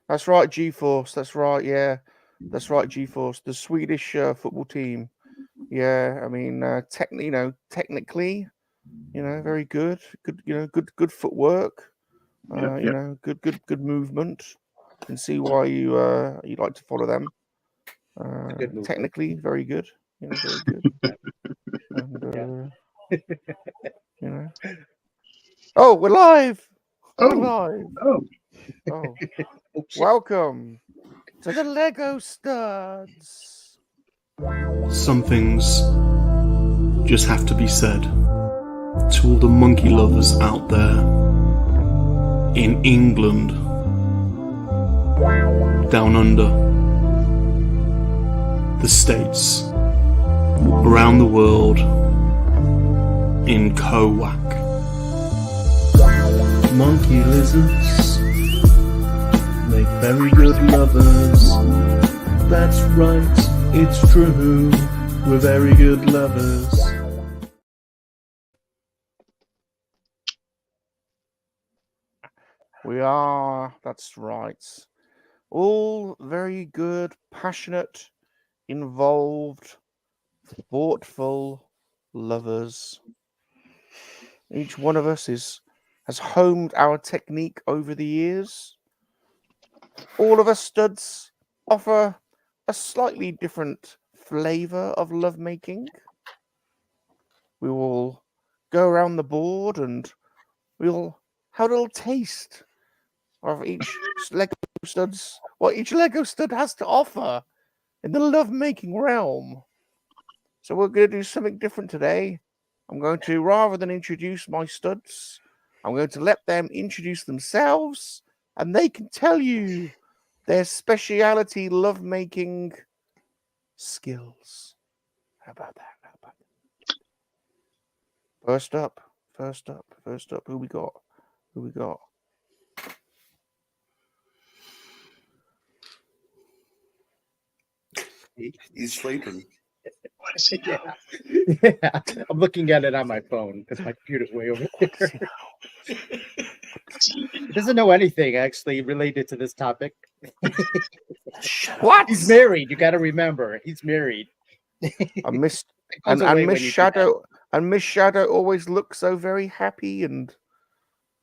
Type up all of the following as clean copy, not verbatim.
That's right, G-Force. That's right. Yeah, that's right, G-Force. The Swedish football team. Yeah, I mean, technically, very good. Good, good footwork. Good movement. Can see why you like to follow them. Technically, very good. Very good. And oh, we're live. We're live. Oh. Welcome to the Lego Studs. Some things just have to be said to all the monkey lovers out there in England, down under, the States, around the world, in KoWaK. Monkey lizards make very good lovers. That's right, it's true, we're very good lovers. We are, that's right. All very good, passionate, involved, thoughtful lovers. Each one of us has honed our technique over the years. All of us studs offer a slightly different flavor of lovemaking. We will go around the board and we'll have a little taste of each Lego studs, what each Lego stud has to offer in the lovemaking realm. So we're going to do something different today. I'm going to, rather than introduce my studs, I'm going to let them introduce themselves and they can tell you their speciality lovemaking skills. How about that? First up, who we got? He's sleeping. Yeah. I'm looking at it on my phone because my computer's way over there. He doesn't know anything actually related to this topic. What? He's married. You got to remember, he's married. And Miss Shadow always looks so very happy and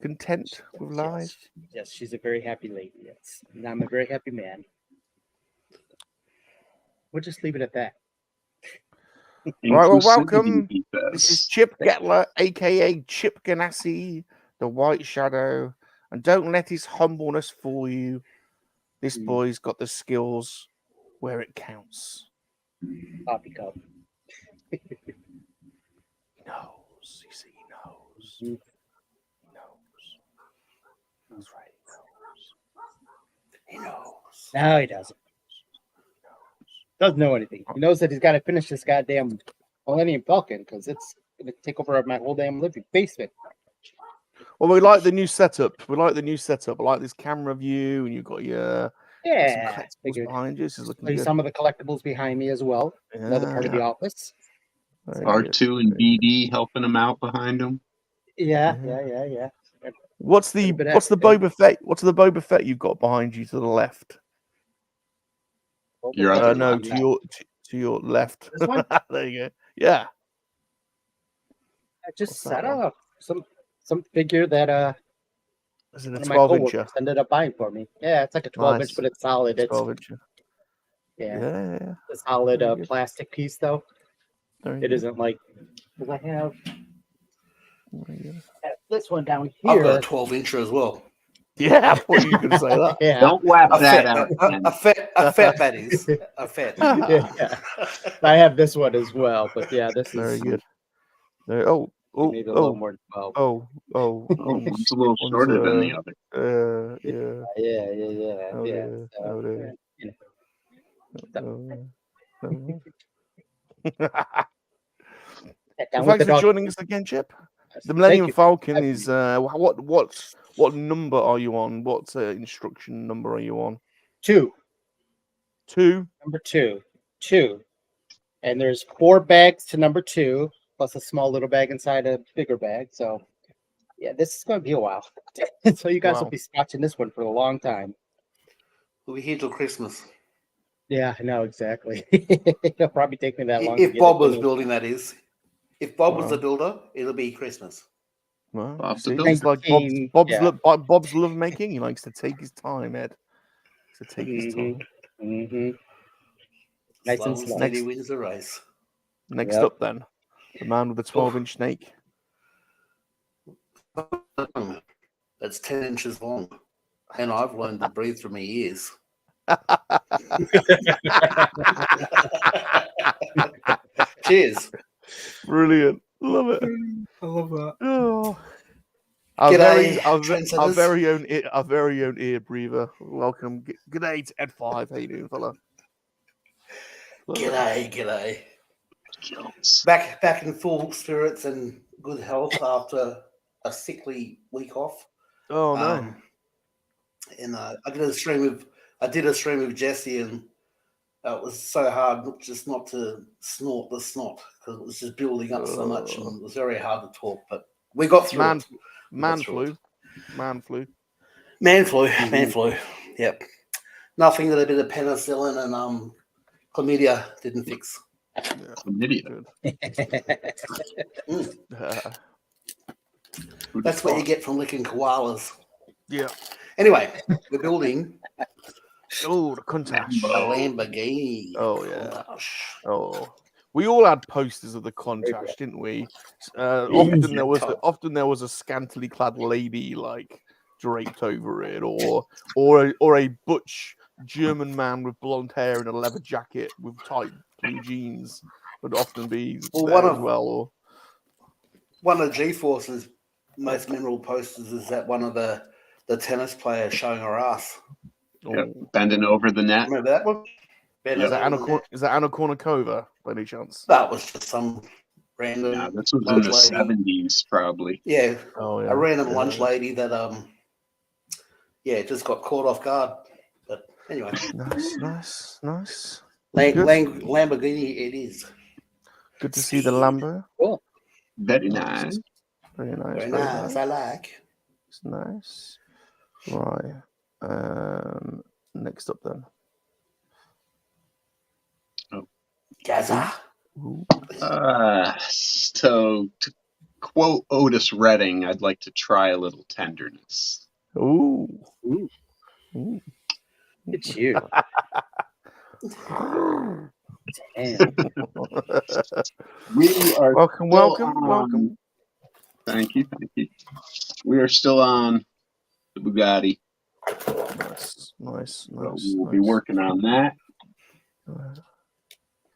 content with life. Yes, she's a very happy lady. Yes, and I'm a very happy man. We'll just leave it at that. All right, well, welcome. This is Chip Getler, aka Chip Ganassi, the White Shadow. And don't let his humbleness fool you. This boy's got the skills where it counts. Poppy cup. He knows. You see, he knows. He knows. That's right. He knows. No, he doesn't. Doesn't know anything. He knows that he's got to finish this goddamn Millennium Falcon because it's going to take over my whole damn living basement. Well, we like the new setup. I like this camera view, and you've got your collectibles behind you. This is looking good. Some of the collectibles behind me as well. Yeah. Another part of the office. R2 and BD helping him out behind him. Yeah. What's the Boba Fett? What's the Boba Fett you've got behind you to the left? You're to your left. This one? There you go. Yeah. I just set up some figure that is it a 12-incher? Ended up buying for me. Yeah, it's like a 12-inch, but it's solid. It's 12-incher. Yeah. A solid plastic piece though. It isn't like I have this one down here. I've got a 12-incher as well. Yeah, I thought you could say that. Yeah. Don't laugh that out. A fat that is. A fat. Yeah. I have this one as well, but yeah, this very is good. Maybe a little more than 12. One's a little shorter than the other. Thanks for joining us again, Chip. The Millennium Falcon is what number are you on? What instruction number are you on? 2. Number 2. And there's 4 bags to number 2, plus a small little bag inside a bigger bag. So yeah, this is going to be a while. So you guys will be watching this one for a long time. We'll be here till Christmas. Yeah, I know exactly. It'll probably take me that long. If Bob was building, that is. If Bob was the Wow. builder, it'll be Christmas. Well, Bob the see, Builder. it's like Bob's love making. He likes to take his time, Ed. To take his time. Mm-hmm. Nice Slow and and slow. steady wins the race. Next up, then, the man with the 12-inch snake. That's 10 inches long. And I've learned to breathe through my ears. Cheers. Brilliant, love it. I love that. Oh. G'day, Our trendsetters. very own ear breather. Welcome. G'day to Ed 5. How you doing, fella? G'day. Back in full spirits and good health after a sickly week off. Oh no. And I did a stream with Jesse, and it was so hard not to snort the snot because it was just building up so much, and it was very hard to talk. But we got through it. Man flu. Man flu. Yep. Nothing that a bit of penicillin and chlamydia didn't fix. Yeah. Chlamydia. That's what you get from licking koalas. Yeah. Anyway, we're building the Countach. a Lamborghini. Oh yeah. Countach. Oh. We all had posters of the Countach, didn't we? Often there was a scantily clad lady like draped over it, or a butch German man with blonde hair and a leather jacket with tight blue jeans would often be or one of G-Force's most memorable posters is that one of the tennis players showing her ass. Yep. Bending over the net. Remember that one? Is that Anna Kournikova by any chance? That was just some random. No, this was in the 70s, probably. Yeah. Oh yeah. A random lunch lady that just got caught off guard. But anyway. Nice. Lamborghini it is. Good to see the Lambo. Cool. Very nice. Very nice. Very nice. I like. It's nice. Right. Next up then. Gaza. So to quote Otis Redding, I'd like to try a little tenderness. Ooh. It's you. Damn. We are welcome. Thank you. We are still on the Bugatti. Nice. So we'll be working on that.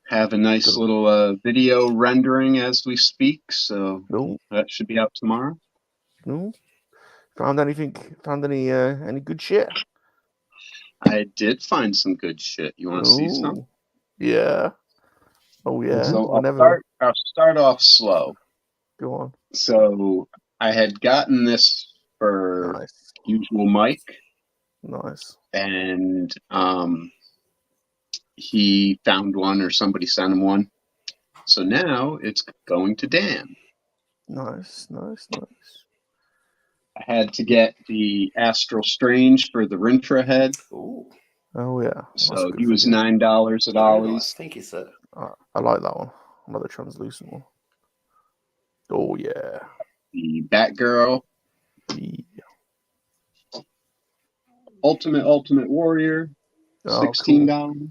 Have a nice little video rendering as we speak, so that should be out tomorrow. No. Found any good shit? I did find some good shit. You want to see some? Yeah. Oh yeah. So I'll start off slow. Go on. So I had gotten this for Usual Mike. Nice. And he found one, or somebody sent him one. So now it's going to Dan. Nice. I had to get the Astral Strange for the Rintra head. Ooh. Oh yeah. So he was $9 at Ollie's. Nice. Thank you, sir. I like that one. Another translucent one. Oh yeah. The Batgirl. Yeah. Ultimate Warrior. $16. Cool.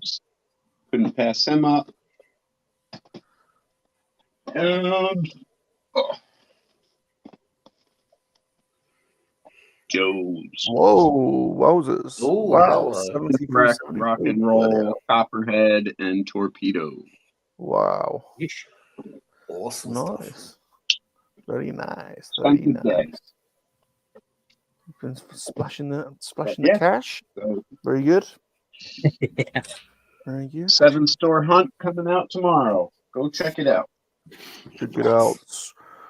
Couldn't pass him up. And Joe's. Whoa, wowzers. Ooh, wow. Rock and Roll, Copperhead, and Torpedo. Wow. Awesome. Nice. Very nice. Been splashing the cash. So, very good. Yeah. Very good. 7-store hunt coming out tomorrow. Go check it out. Check it out.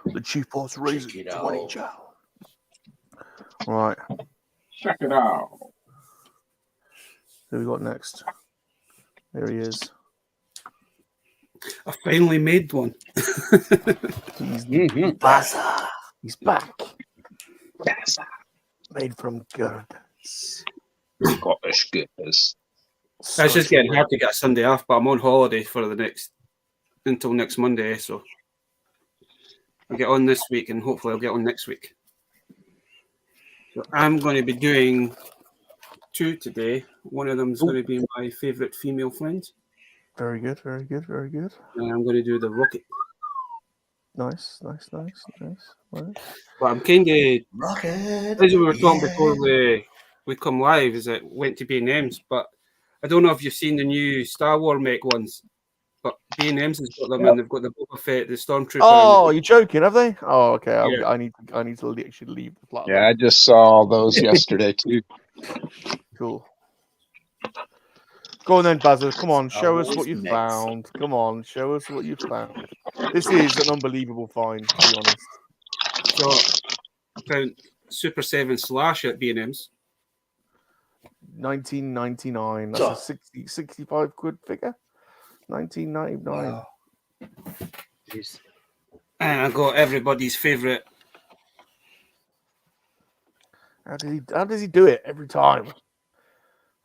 The Chief Boss Razor 20 channel. Right. Check it out. Who we got next? There he is. I finally made one. He's back. Made from goodness. Scottish goodness. It's just getting hard to get a Sunday off, but I'm on holiday for until next Monday, so I'll get on this week and hopefully I'll get on next week. So I'm going to be doing 2 today. One of them is going to be my favourite female friend. Very good, very good, very good. And I'm going to do the rocket. Nice. Right. But I'm kind of Rocket. as we were talking before we come live, is it went to B&M's, but I don't know if you've seen the new Star Wars make ones, but B&M's has got them and they've got the Boba Fett, the Stormtrooper. Oh, you're joking, have they? Oh, okay. Yeah. I need to actually leave the platform. Yeah, I just saw those yesterday too. Cool. Go on then, Bazza. Come on, show us what you found. Come on, show us what you found. This is an unbelievable find, to be honest. So I found Super 7 Slash at B&M's. 1999. That's a 65 quid figure. 1999. Wow. Jeez. And I got everybody's favourite. How does he do it every time?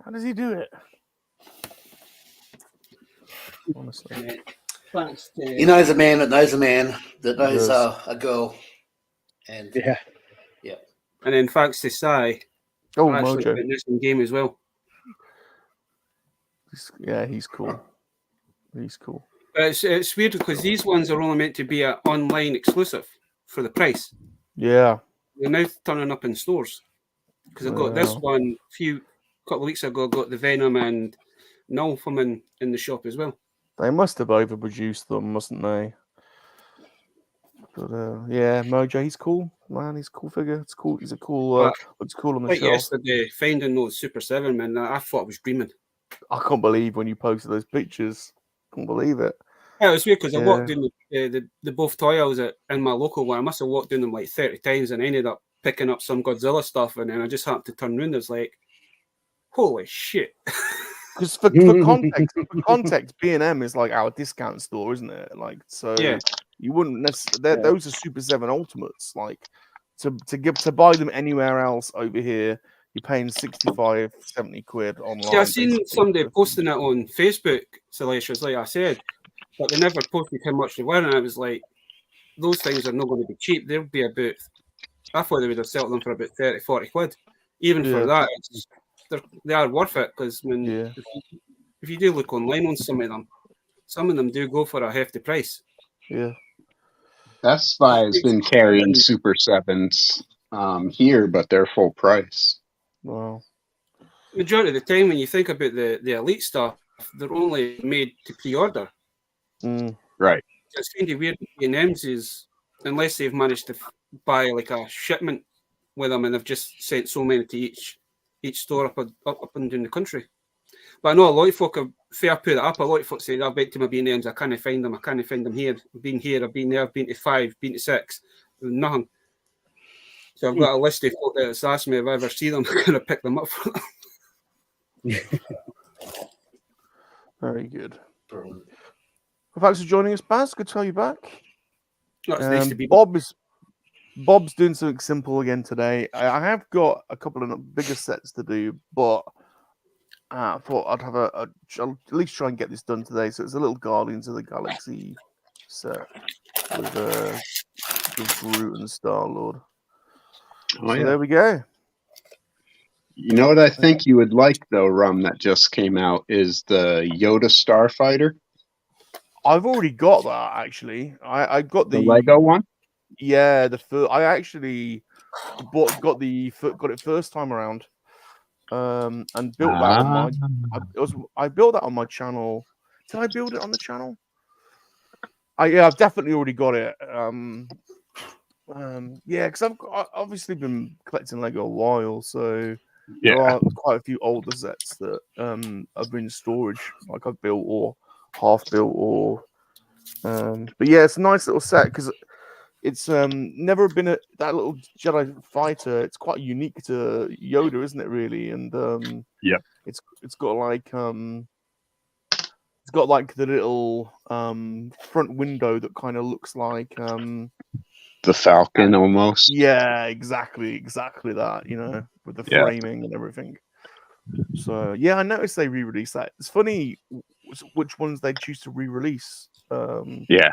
How does he do it? Honestly. Thanks to... He knows a man that knows a man that knows a girl. And Yeah. And then thanks to Sai, Oh, I actually Mojo. put this in game as well. He's cool. He's cool. It's weird because these ones are only meant to be an online exclusive for the price. Yeah. They're now turning up in stores. Because I got this one couple of weeks ago. I got the Venom and Null from in the shop as well. They must have overproduced them, mustn't they? But yeah, Mojo, he's cool, man. He's a cool figure. It's cool. He's a cool. Looks cool on the Like shelf. yesterday, finding those Super 7, man, I thought I was dreaming. I can't believe when you posted those pictures. Can't believe it. Yeah, it was weird because I walked in the both toy aisles in my local one. I must have walked in them like 30 times and I ended up picking up some Godzilla stuff, and then I just happened to turn around. It's like, holy shit! Because for context, B&M is like our discount store, isn't it? Like, so you wouldn't necessarily. Those are Super 7 Ultimates. Like, to buy them anywhere else over here, you're paying 65, 70 quid online. See, I seen somebody posting it on Facebook, Salacious, like I said, but they never posted how much they were, and I was like, those things are not going to be cheap. They'll be about, I thought they would have sold them for about 30, 40 quid. Even for that, they are worth it, because if you do look online on some of them do go for a hefty price. Yeah. Best Buy has been carrying Super 7s here, but they're full price. Wow. Majority of the time, when you think about the elite stuff, they're only made to pre-order. Right. It's kind of weird. B&M's is, unless they've managed to buy like a shipment with them, and they've just sent so many to each store up and down the country. But I know a lot of folk have fair put it up. A lot of folk say, I've been to my B&M's, I can't find them. I can't find them here. I've been here, I've been there, I've been to 5, been to 6. Nothing. So I've got a list of folk that's asked me if I ever see them, I'm going to pick them up for them. Very good. Well, thanks for joining us, Baz. Good to have you back. It's nice to be Bob's doing something simple again today. I have got a couple of bigger sets to do, but I thought I'd have I'll at least try and get this done today. So it's a little Guardians of the Galaxy set with Groot and Star-Lord. Oh, so there we go. You know what I think you would like, though, Rum, that just came out is the Yoda Starfighter. I've already got that, actually. I got the Lego one. Yeah, I actually got it first time around, and built that on my. I built that on my channel. Did I build it on the channel? I've definitely already got it. Because I've obviously been collecting Lego a while, so there are quite a few older sets that have been in storage, like I've built or half built, or but yeah, it's a nice little set because it's never been that little Jedi fighter. It's quite unique to Yoda, isn't it? Really, and it's got like the little front window that kind of looks like the Falcon almost. Yeah, exactly that. You know, with the framing and everything. So yeah, I noticed they re-released that. It's funny which ones they choose to re-release. Yeah.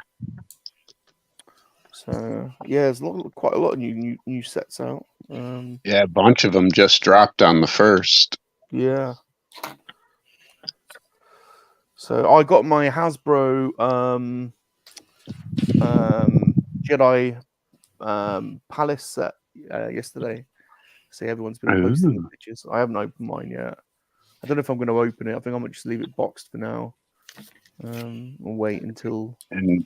So yeah, there's quite a lot of new sets out. Yeah, a bunch of them just dropped on the 1st. Yeah. So I got my Hasbro Jedi Palace set yesterday. See, everyone's been posting the pictures. I haven't opened mine yet. I don't know if I'm going to open it. I think I might just leave it boxed for now. Or wait until. And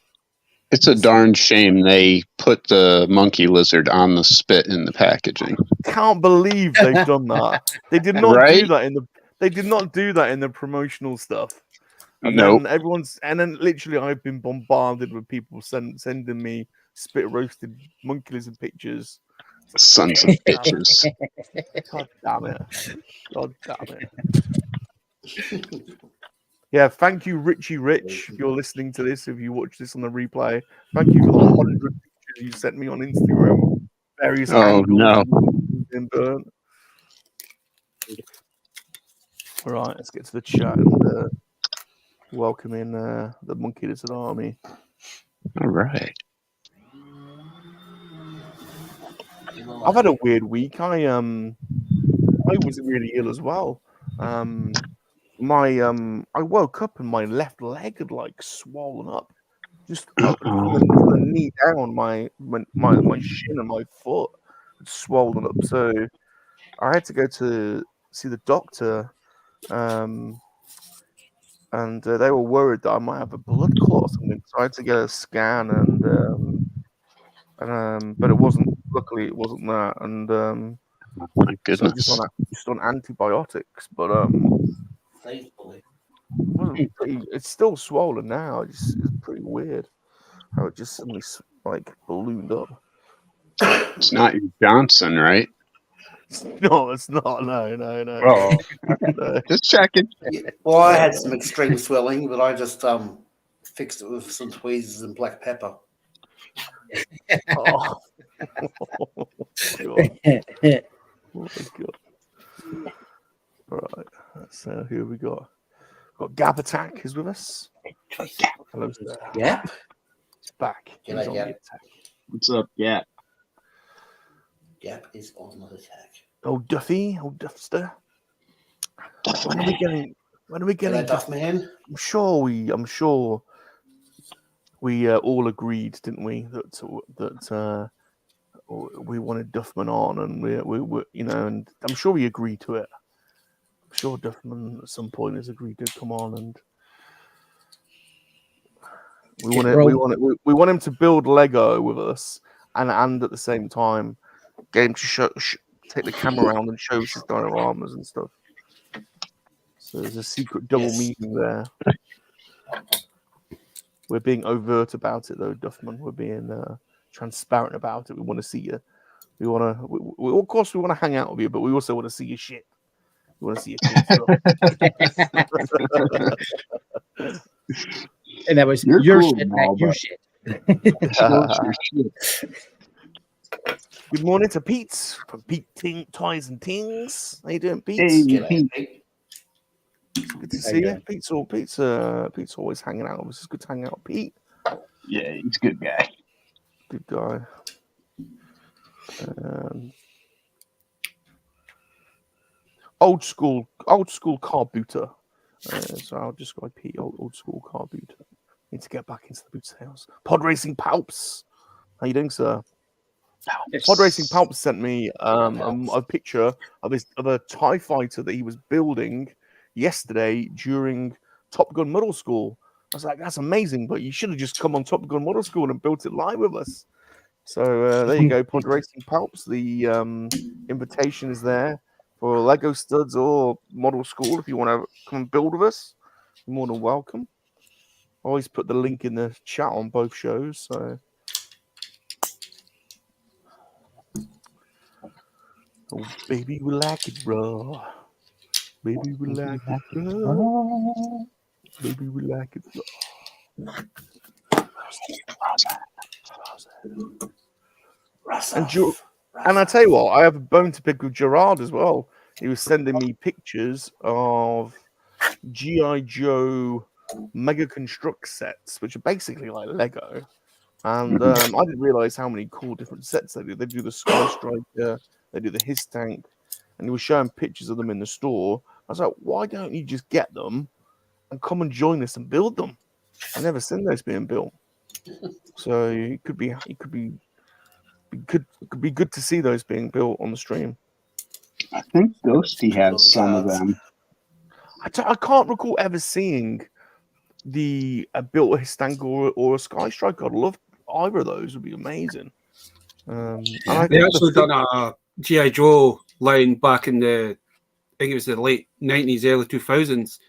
it's a darn shame they put the monkey-lizard on the spit in the packaging. Can't believe they've done that. They did not Right? do that in the. They did not do that in the promotional stuff. And Nope. then then literally I've been bombarded with people sending me spit roasted monkey lizard pictures. Sons of bitches. God damn it. God damn it. Yeah, thank you, Richie Rich, if you're listening to this, if you watch this on the replay. Thank you for the 100 pictures you sent me on Instagram. Various angles no. been burnt. All right, let's get to the chat and welcome in the Monkey Lizard Army. All right. I've had a weird week. I was really ill as well. I woke up and my left leg had like swollen up, just from the knee down. My shin and my foot had swollen up. So I had to go to see the doctor, and they were worried that I might have a blood clot or something. So I had to get a scan, but it wasn't. Luckily, it wasn't that. And my goodness. so just on antibiotics, but Thankfully. it's still swollen now. It's pretty weird how it just suddenly like ballooned up. It's not your Johnson, right? No, it's not. No. Oh, No. just checking. Yeah, well, I had some extreme swelling, but I just fixed it with some tweezers and black pepper. Oh. Oh my god. All right. That's who we got. Got Gab Attack is with us. Hello, sir. Yeah. He's back. He's on the attack. What's up? Yeah. Gap is on the attack. Old Duffy, old Duffster. When are we getting Hello, Duff Man? I'm sure we all agreed, didn't we, that we wanted Duffman on, and we and I'm sure we agreed to it. I'm sure Duffman at some point has agreed to come on, and we want him to build Lego with us, and at the same time get him to take the camera around and show us his dioramas and stuff. So there's a secret double meaning there. We're being overt about it, though, Duffman. We're being transparent about it. We want to see you. We want to. Of course, we want to hang out with you, but we also want to see your shit. We want to see your cool stuff. And that was your shit, not you shit. Good morning to Pete from Pete Toys and Tings. How you doing, Pete? Hey, Pete. Good to see you. Pete's always hanging out. It's good to hang out with Pete. Yeah, he's a good guy. Good guy. Old school car booter. So I'll just go Pete, old school car booter. Need to get back into the boot sales. Pod Racing Palps. How you doing, sir? Pod Racing Palps sent me a picture of a TIE fighter that he was building yesterday during Top Gun Model School. I was like, that's amazing, but you should have just come on Top Gun Model School and built it live with us. So there you go, Pod Racing Palps. The invitation is there for Lego Studs or Model School. If you want to come and build with us, you're more than welcome. I always put the link in the chat on both shows. So, oh, baby, we like it, bro. Baby, we like it, bro. Baby, we like it, bro. And I tell you what, I have a bone to pick with Gerard as well. he was sending me pictures of G.I. Joe Mega Construct sets, which are basically like Lego. And I didn't realize how many cool different sets they do. They do the Sky Striker, they do the His Tank, and he was showing pictures of them in the store. I was like, why don't you just get them and come and join us and build them? I never seen those being built. So it could be good to see those being built on the stream. I think Ghosty has some of them. I can't recall ever seeing the built a His Tank or a Sky Striker. I'd love either of those. Would be amazing. And I They think actually done a G.I. Joe line back in I think it was the late 90s, early 2000s,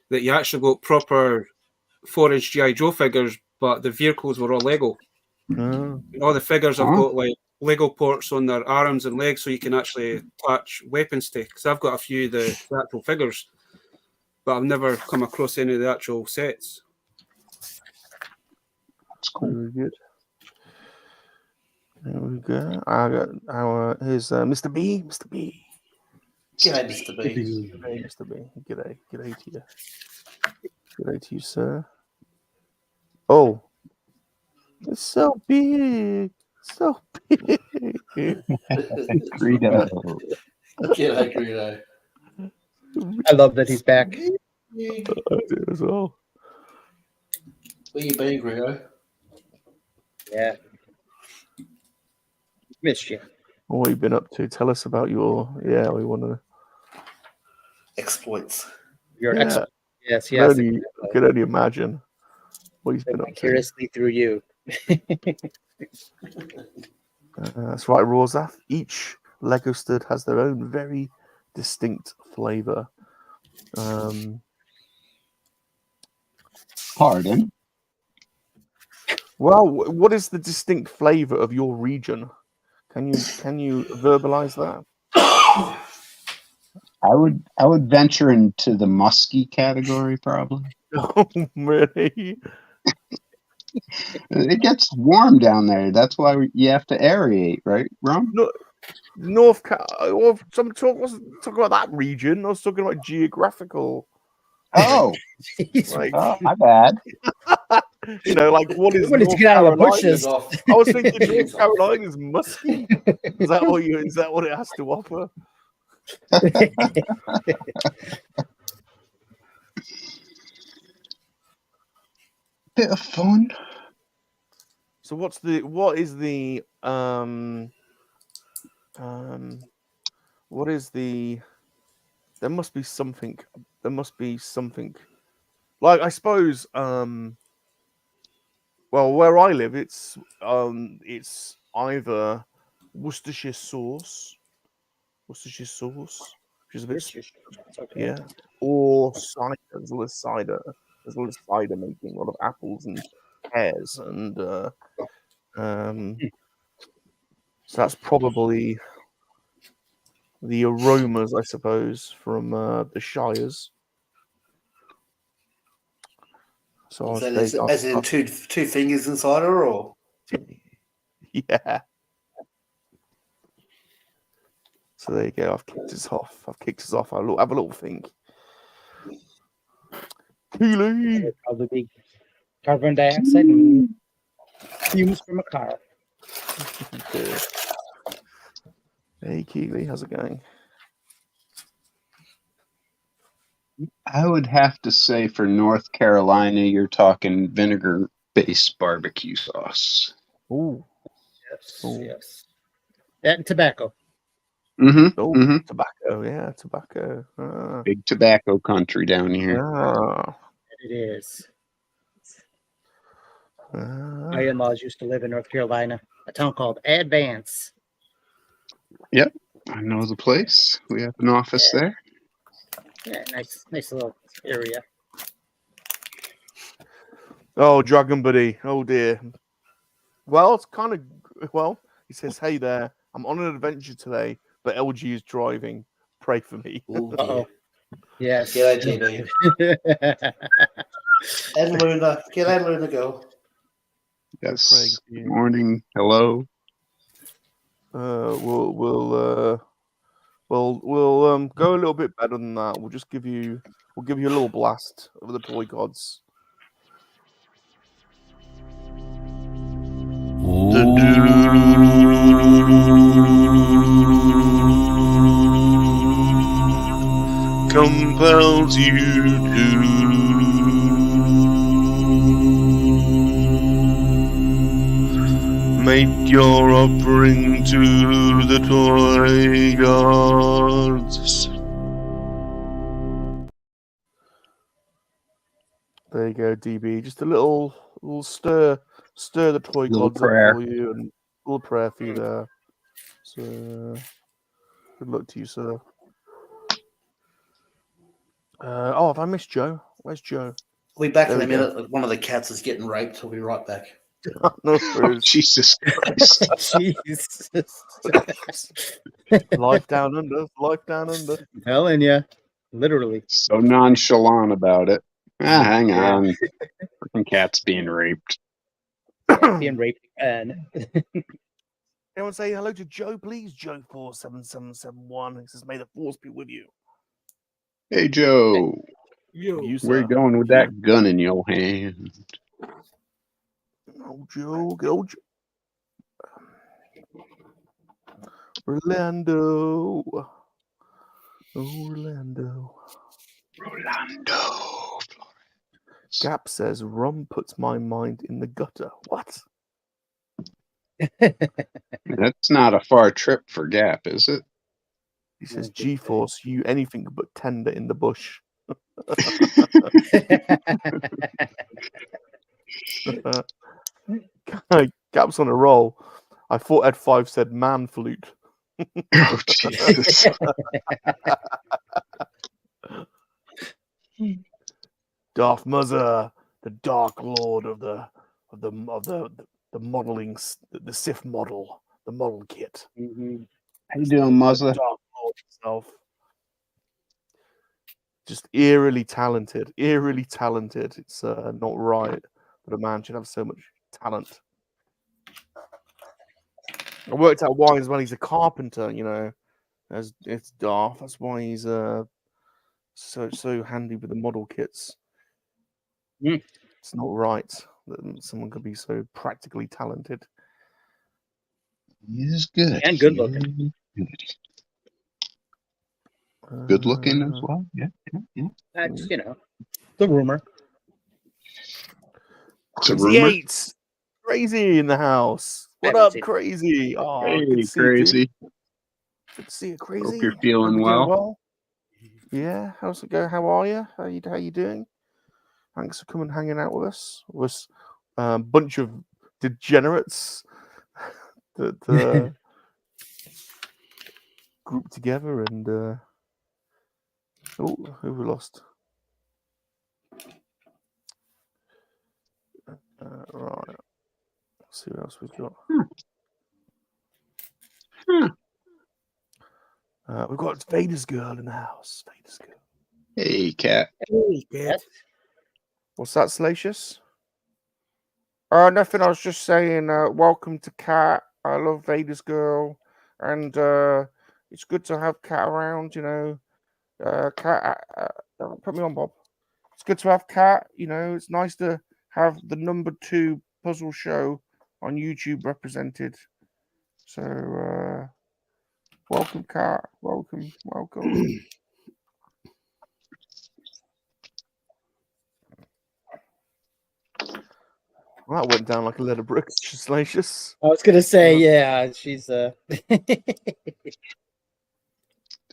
that you actually got proper 4-inch G.I. Joe figures, but the vehicles were all Lego. All the figures have got like Lego ports on their arms and legs, so you can actually attach weapons to. Because I've got a few of the actual figures, but I've never come across any of the actual sets. That's cool. Very good. There we go. Here's Mr. B. Mr. B. G'day, Mr. B. G'day, Mr. B. G'day. G'day to you. G'day to you, sir. Oh. It's so big. So big. Greedo. G'day, Greedo. I love that he's back. I do as well. Where you been, Greedo? Yeah. Missed you. What have you been up to? Tell us about your. Yeah, we want to. Exploits. Your Yeah. exploits. Yes, I yes. could only imagine what he's been up to. Vicariously through you. That's right, Rawzaf. Each Lego stud has their own very distinct flavor. Pardon? Well, what is the distinct flavor of your region? Can you verbalize that? I would venture into the musky category probably. Oh, really? It gets warm down there. That's why you have to aerate, right, Rum? No, wasn't talking about that region. I was talking about geographical. Oh, Like, my bad. you know, like what is Somebody North to get out of the Carolina? bushes. I was thinking North Carolina's musky. Is that what it has to offer? Bit of fun. So what is the there must be something like, I suppose, well, where I live it's either Worcestershire sauce, which is a bit, yeah, or cider. There's a little cider making, a lot of apples and pears, and so that's probably the aromas, I suppose, from the Shires. So As in two fingers inside her, or yeah. So there you go. I've kicked us off. I'll have a little think. Keely. Probably be carbon dioxide and fumes from a car. Hey, Keely, how's it going? I would have to say for North Carolina, you're talking vinegar-based barbecue sauce. Ooh. Yes, Ooh. yes. That and tobacco. Mm-hmm. Oh, Mm-hmm. tobacco. Yeah, tobacco. Big tobacco country down here. It is. Ah. My in-laws used to live in North Carolina, a town called Advance. Yep, I know the place. We have an office there. Yeah, nice little area. Oh, Dragon Buddy. Oh, dear. Well, it's kind of... Well, he says, hey there, I'm on an adventure today, but LG is driving. Pray for me. Uh-oh. Yes. G'day, GB. And Luna. G'day, Luna girl. Yes. Morning. Hello. We'll go a little bit better than that. We'll give you a little blast of the toy gods. Compels you to make your offering to the toy gods. There you go, DB. Just a little stir the toy Little gods prayer. up for you, and a little prayer for you there. So good luck to you, sir. Oh, have I missed Joe? Where's Joe? We'll be back There in a we go. minute. One of the cats is getting raped. We'll be right back. No Oh, worries. Jesus Christ. Jesus. Life down under. Life down under. Telling you. Literally. So nonchalant about it. Hang Yeah. on. Freaking cat's being raped. Yeah, being raped again. Everyone say hello to Joe, please. Joe47771. He says, "May the force be with you." Hey, Joe. Yo. You, Where you sir. going with that gun in your hand? Oh, Joe. Good old Joe. Orlando. Oh, Orlando. Rolando. Gap says, "Rum puts my mind in the gutter." What? That's not a far trip for Gap, is it? He says, "G-force, you anything but tender in the bush." Gap's on a roll. I thought Ed 5 said man flute. Oh, Jesus. Darth Muzzer, the Dark Lord of the modeling, the Sith model, the model kit. Mm-hmm. How you doing, The Muzza? Dark Lord himself. Just eerily talented. It's not right that a man should have so much talent. I worked out why as well. He's a carpenter, you know. As it's Darth, that's why he's so handy with the model kits. Mm. It's not right that someone could be so practically talented. He's good. And good looking. Good looking as well. Yeah. That's, you know, the rumor. It's a Crazy rumor. 8, Crazy in the house. What haven't up, seen it. Crazy? Oh, Hey, good to see you, dude. Crazy. Good to see you, Crazy. Hope you're feeling Hope you're doing well. Yeah, how's it go? How are you? How you doing? Thanks for coming and hanging out with us. Was a bunch of degenerates that grouped together and oh, who we lost? Right. Let's see what else we've got. We've got Vader's girl in the house. Vader's girl. Hey, cat. What's that, Salacious? Nothing. I was just saying, welcome to Cat. I love Vader's girl, and it's good to have Cat around. You know, Cat. Put me on, Bob. It's good to have Cat. You know, it's nice to have the #2 puzzle show on YouTube represented. So, welcome, Cat. Welcome. Well, that went down like a lead of bricks, Salacious. I was gonna say, yeah, she's Don't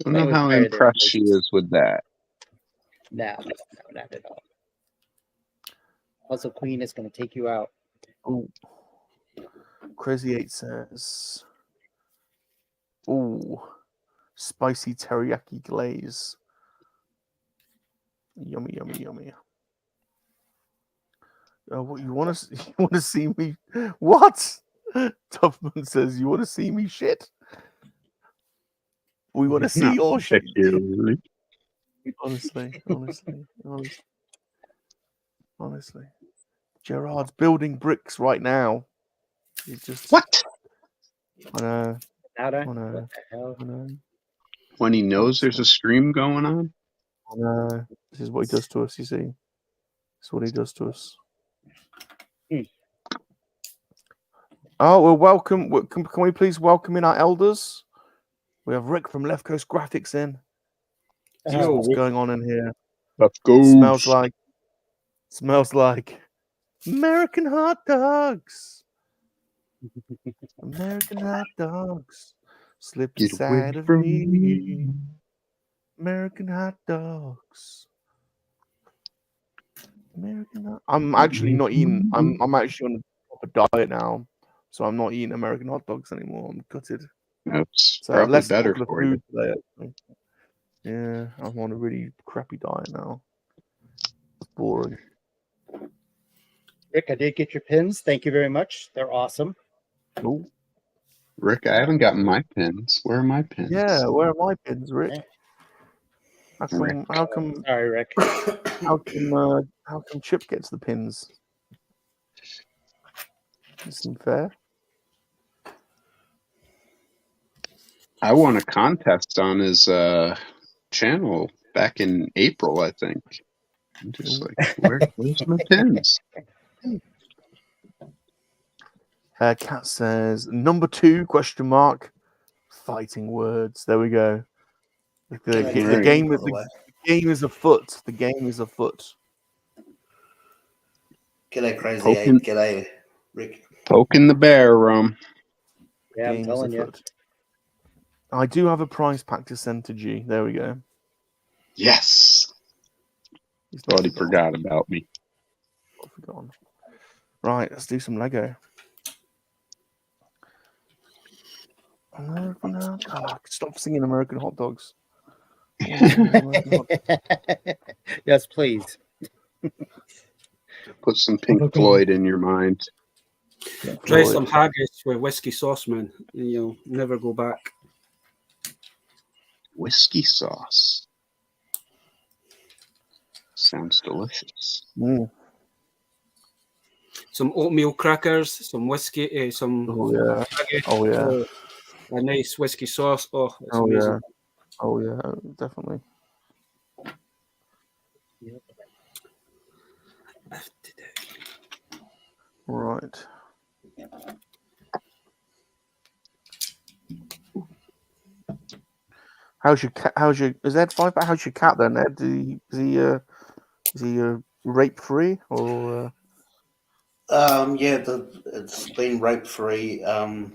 know how impressed she is with that. No, not at all. Also, Queen is gonna take you out. Oh, Crazy 8 says, "Oh, spicy teriyaki glaze. Yummy, yummy, yummy." What you want to see me? What? Tuffman says, "You want to see me shit? We want to see your shit." Honestly. Gerard's building bricks right now. He's just What? I know. What the hell? I know. When he knows there's a stream going on? No, this is what he does to us, you see. This is what he does to us. Oh, well, welcome. Can we please welcome in our elders? We have Rick from Left Coast Graphics in. See what's going on in here. Let's go. Smells like American hot dogs. American hot dogs. Slip Get away inside of from me. me. American hot dogs. I'm actually not eating. I'm actually on a proper diet now, so I'm not eating American hot dogs anymore. I'm gutted. That's So probably less better popular for you. food today, actually. Yeah, I'm on a really crappy diet now. It's boring. Rick, I did get your pins. Thank you very much. They're awesome. Oh, Rick, I haven't gotten my pins. Where are my pins? yeah, where are my pins, Rick? Yeah. How come Sorry, Rick. how come Chip gets the pins? Isn't fair. I won a contest on his channel back in April, I think. I'm just like, where's my pins? Cat says number 2 ? Fighting words. There we go. The game is afoot. The game is afoot. G'day, Crazy Ape. G'day, Rick. Poking the bear, Yeah, I'm telling you. I do have a prize pack to send to G. There we go. Yes. He's Thought he forgot about me. Forgotten. Right, let's do some Lego. American hot dog. Stop singing American hot dogs. Yes, please. Put some Pink Floyd in your mind. Try some haggis with whiskey sauce, man. And you'll never go back. Whiskey sauce. Sounds delicious. Mm. Some oatmeal crackers, some whiskey, some haggis. Oh yeah. A nice whiskey sauce. Oh, it's oh amazing. yeah. Oh yeah, definitely. Yep. Right. How's your cat? Is Ed 5 back? How's your cat then, Ed? Is he rape free or? Yeah, it's been rape free. I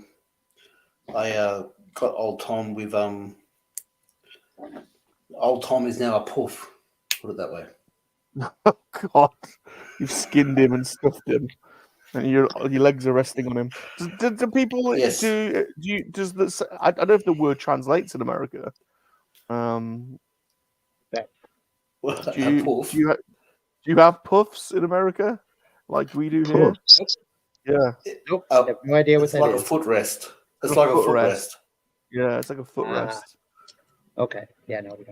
got old Tom with old Tom is now a poof. Put it that way. Oh God, you've skinned him and stuffed him, and your legs are resting on him. Do people? Yes. Does this? I don't know if the word translates in America. Do you have puffs in America, like we do here? Puffs? Yeah. Nope. I have no idea what that like is. a footrest. It's like a footrest. Yeah, it's like a footrest. Okay. Yeah, no, we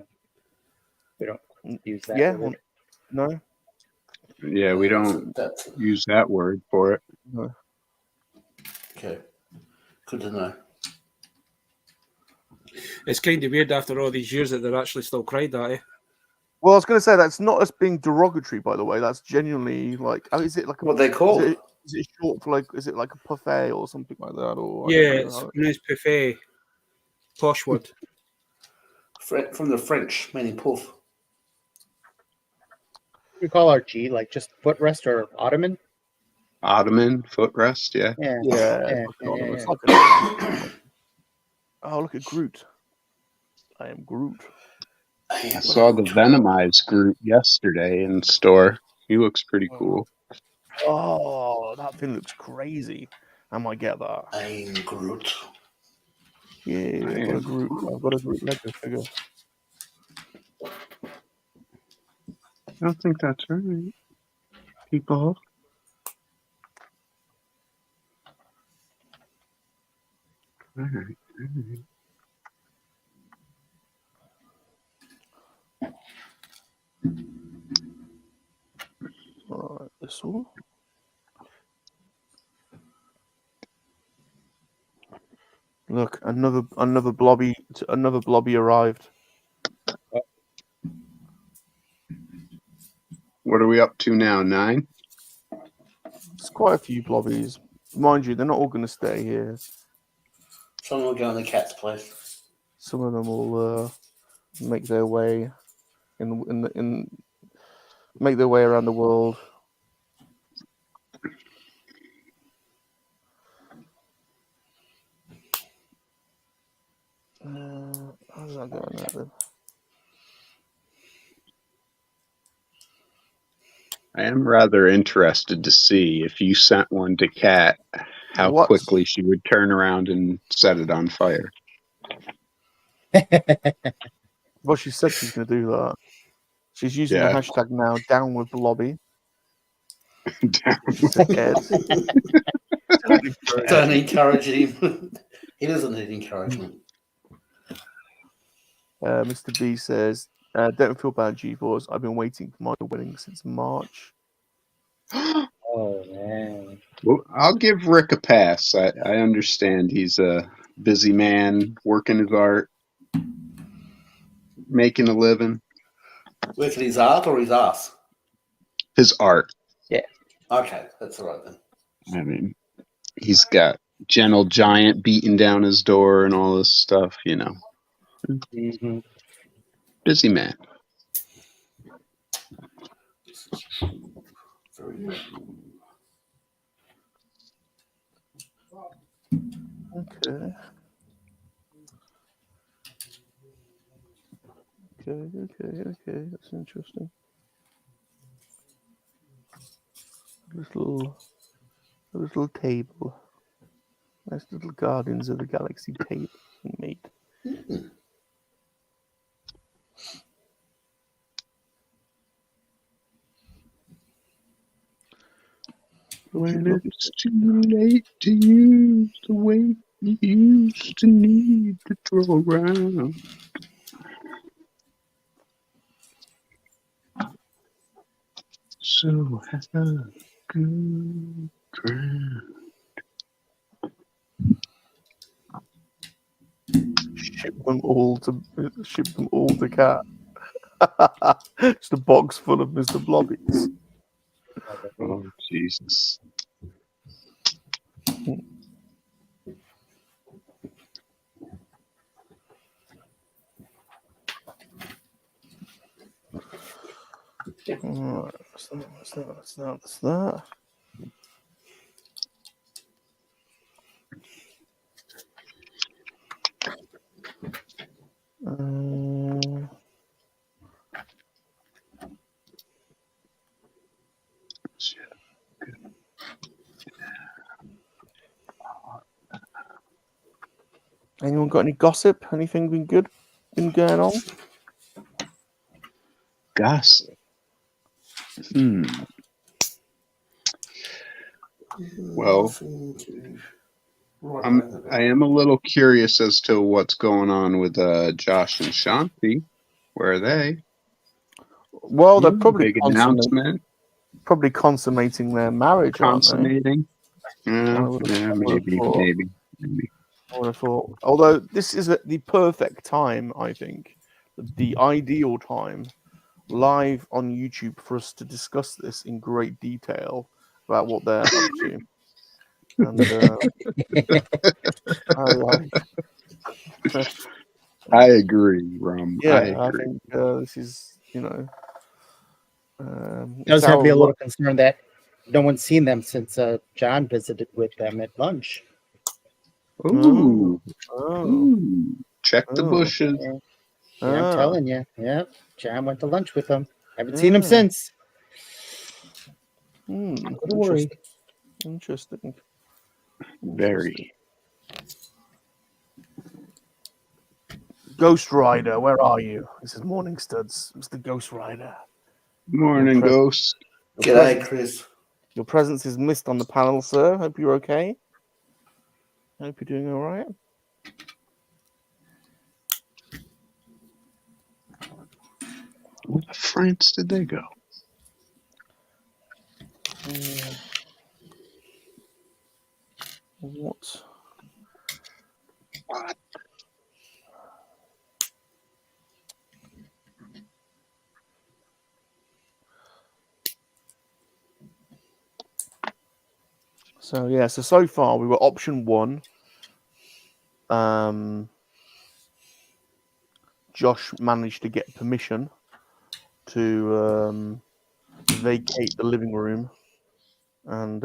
don't use that. Yeah. word. No. Yeah, we don't use that word for it. No. Okay. Good to know. It's kind of weird after all these years that they're actually still cried at. Well, I was going to say that's not us being derogatory, by the way. That's genuinely like, is it like what they call it? Is it short for like? Is it like a buffet or something like that? Or Yeah, it's pronounced buffet. Posh word. From the French, meaning poof. We call our G like just footrest or ottoman. Ottoman, footrest, yeah. Yeah. Yeah. Oh, look at Groot. I am Groot. I saw the Venomized Groot yesterday in the store. He looks pretty cool. Oh, that thing looks crazy. I might get that. I'm Groot. Yeah, I've got a Groot Lego figure. I don't think that's right, people. All right. All right, this one. Look, another blobby arrived. What are we up to now? 9? There's quite a few blobbies. Mind you, they're not all going to stay here. Some will go in the cat's place. Some of them will make their way make their way around the world. How's that going there, then? I am rather interested to see if you sent one to Kat, how quickly she would turn around and set it on fire. Well, she said she's going to do that. She's using the hashtag now, down with Blobby. Don't encourage him. He doesn't need encouragement. Mr. B says, don't feel bad, G-Force. I've been waiting for my wedding since March. Oh, man. Well, I'll give Rick a pass. I understand he's a busy man, working his art, making a living. Working his art or his ass? His art. Yeah. Okay, that's all right then. I mean, he's got Gentle Giant beating down his door and all this stuff, you know. Mm-hmm. Busy man. Okay. Okay. That's interesting. A little table. Nice little Guardians of the Galaxy table made. Mm-hmm. When it's too late to use the way you used to need to throw around. So have a good time. Ship them all to Cat. Just a box full of Mr. Blobbies. Oh, Jesus. Alright, what's that? Anyone got any gossip? Anything been going on? Gossip. Well, I am a little curious as to what's going on with Josh and Shanti. Where are they? Well, they're probably big announcement. Probably consummating their marriage, Consummating. aren't they? Maybe. I would have thought. Although this is the perfect time, I think, the ideal time, live on YouTube for us to discuss this in great detail about what they're up to. And I agree, Rum. Yeah, I think this is, I was having a little concern that no one's seen them since John visited with them at lunch. Ooh. Check the bushes. Yeah, I'm telling you. Yeah, John went to lunch with them. Haven't seen him since. Don't worry. Interesting. Very. Ghost Rider, where are you? This is Morning Studs, Mr. Ghost Rider. Morning, Ghost. G'day, Chris. Your presence is missed on the panel, sir. Hope you're okay. Hope you're doing all right. Where to France did they go? What? So yeah, so far we were option 1. Josh managed to get permission to vacate the living room, and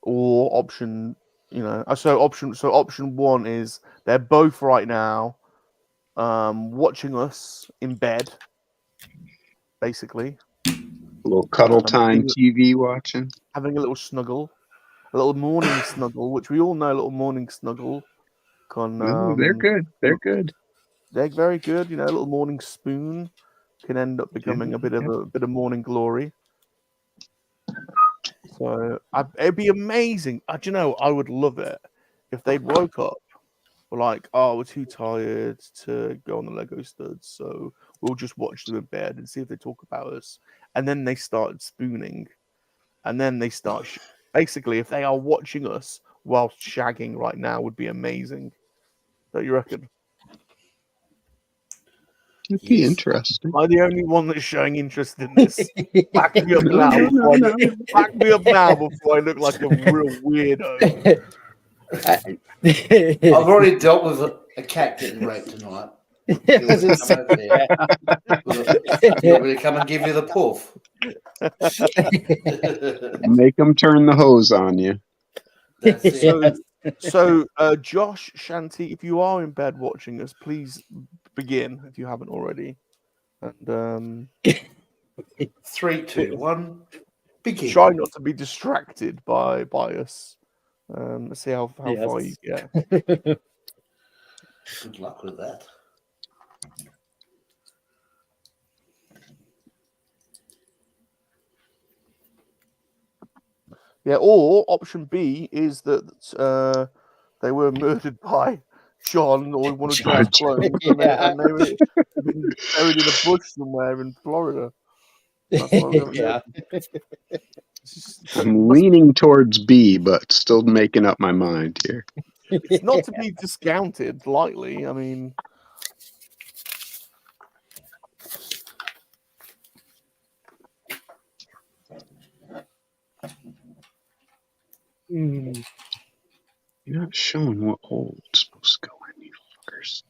or option, so option 1 is they're both right now watching us in bed, basically. A little cuddle time TV watching. Having a little snuggle. A little morning snuggle, which we all know a little morning snuggle can No, they're good. They're good. They're very good, a little morning spoon can end up becoming a bit of morning glory. So it'd be amazing. Do you know, I would love it if they'd woke up, were like, oh, we're too tired to go on the Lego studs, so we'll just watch them in bed and see if they talk about us. And then they started spooning, and then they start basically, if they are watching us whilst shagging right now, would be amazing. Don't you reckon? It'd be interesting. Am I the only one that's showing interest in this? Back me up now. Back me up now before I look like a real weirdo. I've already dealt with a cat getting raped tonight. You're going to come and give you the poof. Make them turn the hose on you. That's it. So, Josh, Shanti, if you are in bed watching us, please begin if you haven't already. And 3, 2, 1, begin. Try not to be distracted by us. Let's see how far you get. Good luck with that. Yeah, or option B is that they were murdered by John or one of John's clones, and they were been buried in a bush somewhere in Florida. That's what I'm Yeah. I'm leaning towards B, but still making up my mind here. It's not to be discounted lightly. I mean, You're not showing what hole it's supposed to go in, you fuckers.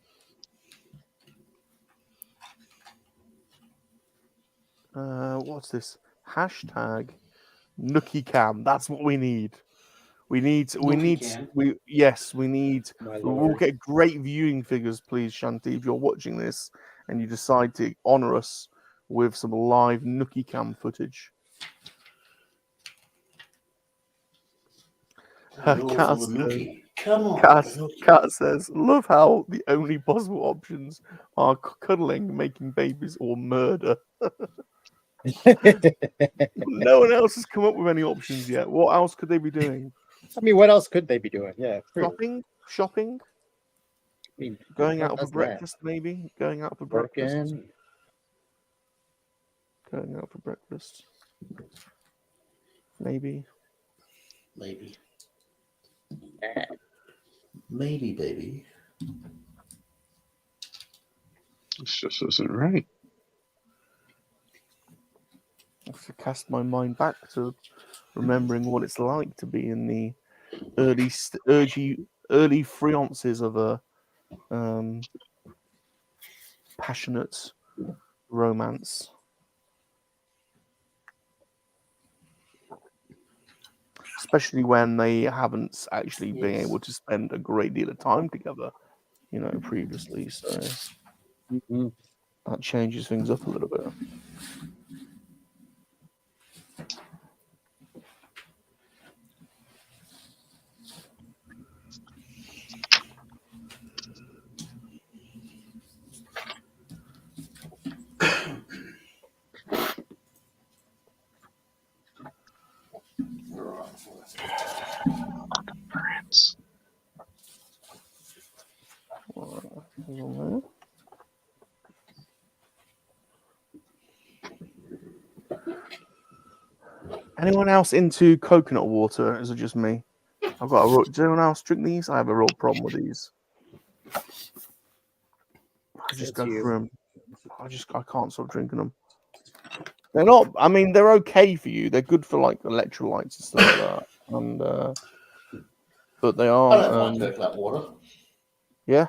what's this? Hashtag NookieCam. That's what we need. We need. We'll get great viewing figures, please, Shanti. If you're watching this and you decide to honor us with some live NookieCam footage. Cat says, love how the only possible options are cuddling, making babies, or murder. No one else has come up with any options yet. What else could they be doing? I mean, what else could they be doing? Yeah. Shopping? I mean, going out for breakfast, maybe? Going out for breakfast? Going out for breakfast. Maybe. Maybe, baby. This just isn't right. I have to cast my mind back to remembering what it's like to be in the early fiances of a passionate romance. Especially when they haven't actually been able to spend a great deal of time together, previously. So that changes things up a little bit. Anyone else into coconut water? Or is it just me? Does anyone else drink these? I have a real problem with these. just It's go you. through them. I can't stop drinking them. They're not. I mean, they're okay for you. They're good for like electrolytes and stuff like that. And but they I aren't. don't mind percolate water. Yeah.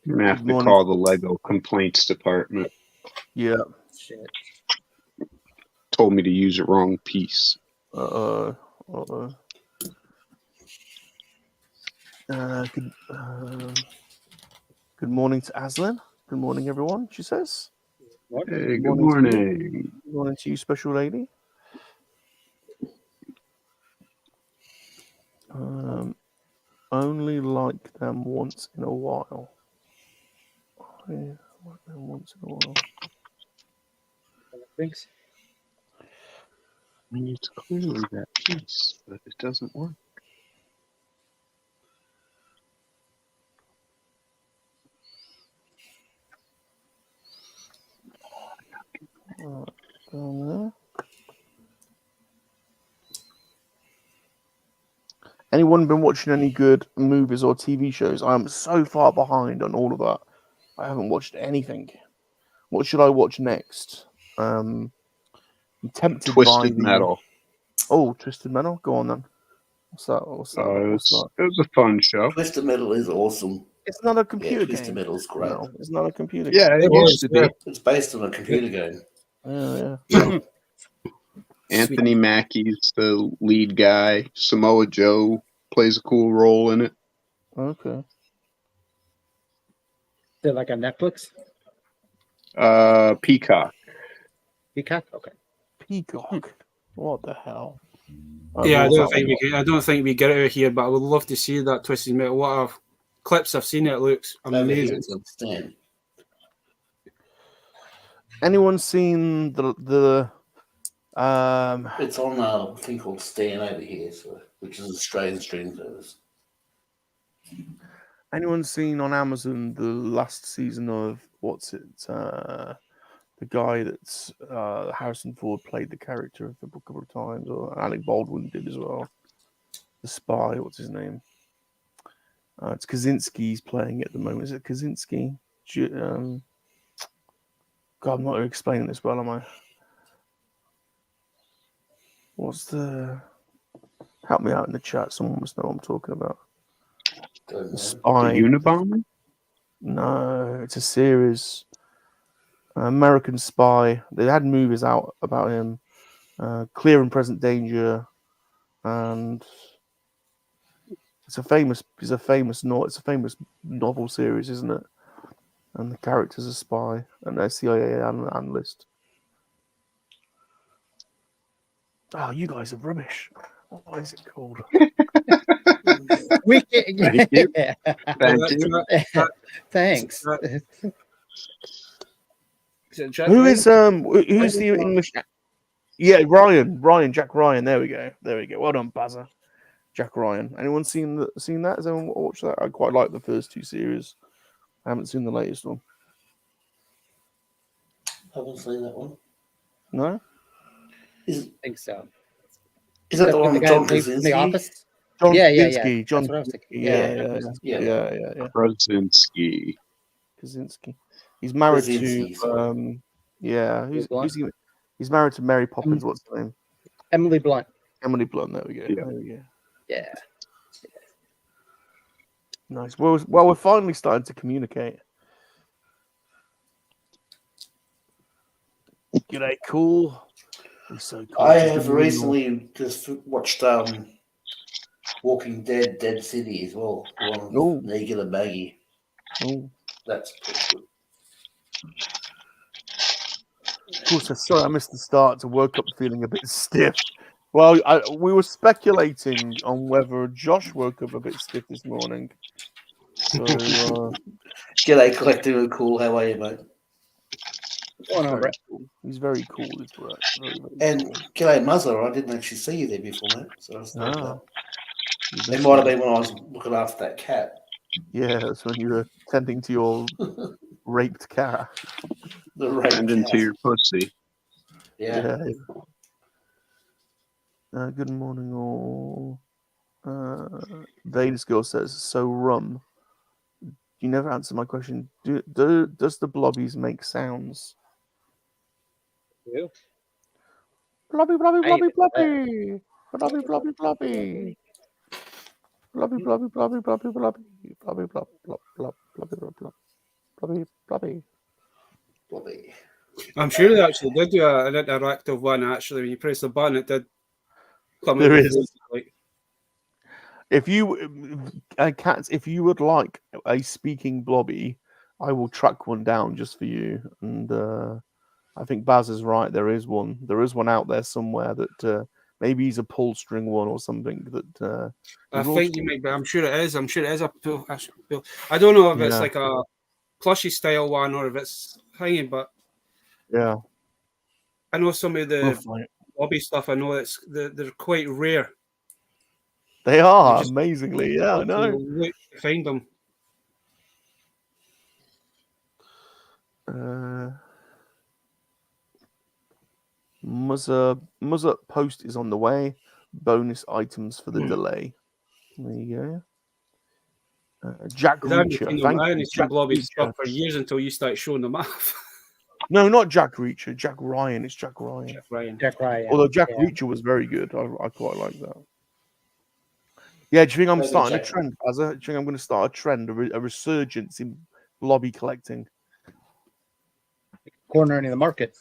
I'm gonna have Good to morning. call the Lego complaints department. Yeah. Shit. Told me to use the wrong piece. Good morning to Aslan. Good morning, everyone. She says. Hey, good To you. morning. Good morning to you, special lady. Only like them once in a while. Yeah, like them once in a while. Thanks. I mean, it's clearly that piece, but it doesn't work. Right, down there. Anyone been watching any good movies or TV shows? I'm so far behind on all of that. I haven't watched anything. What should I watch next? I'm tempted Twisted by the Metal. Twisted Metal. Go on then. What's that? It was a fun show. Twisted Metal is awesome. It's not a computer Twisted game. Metal's great. No, it's not a computer Yeah, game. it used to be. It's based on a computer game. Yeah. Anthony Mackie's the lead guy. Samoa Joe plays a cool role in it. Okay. They're like on Netflix? Peacock. Peacock? Okay. Peacock. What the hell? Yeah, I don't think we get it out here, but I would love to see that Twisted Metal. What clips I've seen, it looks amazing. Anyone seen the It's on a thing called Stan over here, which is Australian streaming service. Anyone seen on Amazon the last season of the guy that's Harrison Ford played the character of a couple of times, or Alec Baldwin did as well. The spy, what's his name? It's Kaczynski's playing it at the moment. Is it Kaczynski? God, I'm not explaining this well, am I? Help me out in the chat. Someone must know what I'm talking about. The Spy. The Unabomber? No, it's a series. American Spy. They had movies out about him. Clear and Present Danger, and it's a famous novel series, isn't it? And the character's a spy, and a CIA analyst. Oh, you guys are rubbish. What is it called? We can, Thank you. yeah. Thank you. Thanks. Who's the English? Yeah, Jack Ryan. There we go. Well done, Bazza. Jack Ryan. Anyone seen that? Has anyone watched that? I quite like the first two series. I haven't seen the latest one. I haven't seen that one. No? I think so. Is that the one with John from Krasinski? The Office? John Yeah. Krasinski. John That's what I was thinking. Yeah. Krasinski. Kaczynski. He's married Krasinski, to he's married to Mary Poppins. What's her name? Emily Blunt. Emily Blunt. There we go. Yeah. There we go. Yeah. Nice. Well, we're finally starting to communicate. G'day, cool. So cool. I have recently just watched Walking Dead, Dead City as well. One Negan and Maggie. Oh. That's pretty good. Of course, sorry I missed the start. I woke up feeling a bit stiff. Well, we were speculating on whether Josh woke up a bit stiff this morning. So, G'day, Collective and Cool. How are you, mate? Cool. He's very cool, is Brett. Very, very and cool. G'day, Muzzer. I didn't actually see you there before, mate. So I was it might have been when I was looking after that cat. Yeah, that's when you were tending to your raped cat. And into your pussy. Yeah. Good morning, all. Vegas Girl says, so rum. You never answered my question. Does the blobbies make sounds? You? Blobby, blobby, I blobby, even know that. blobby. Blobby, blobby, blobby. Blobby, blobby, blobby, blobby, blobby. Blobby, blob, blob, blob, blobby, blob, blob. Blobby, blobby. Blobby. I'm sure they actually did do an interactive one. Actually, when you press the button, it did come out There with is. voices, like. If you, Cats, if you would like a speaking blobby, I will track one down just for you. And I think Baz is right. There is one. There is one out there somewhere that maybe he's a pull string one or something. That I will think you might be. I'm sure it is. I'm sure it is a pull. I don't know if it's Yeah. like a plushy style one or if it's hanging, but Yeah. I know some of We'll the find it. blobby stuff. I know they're quite rare. They You are just amazingly. Yeah, I know. look to find them. Muzza post is on the way. Bonus items for the delay. There you go. Jack I haven't Reacher. seen them. Thank I you, haven't seen Jack blobby Reacher. stuff for years until you start showing them off. No, not Jack Reacher. Jack Ryan. It's Jack Ryan. Jeff Ryan. Jack Ryan. Although Jack yeah. Reacher was very good. I quite like that. Yeah, do you think I'm Maybe starting a Jack. trend, Azza? Do you think I'm going to start a trend, a resurgence in blobby collecting? Cornering the market.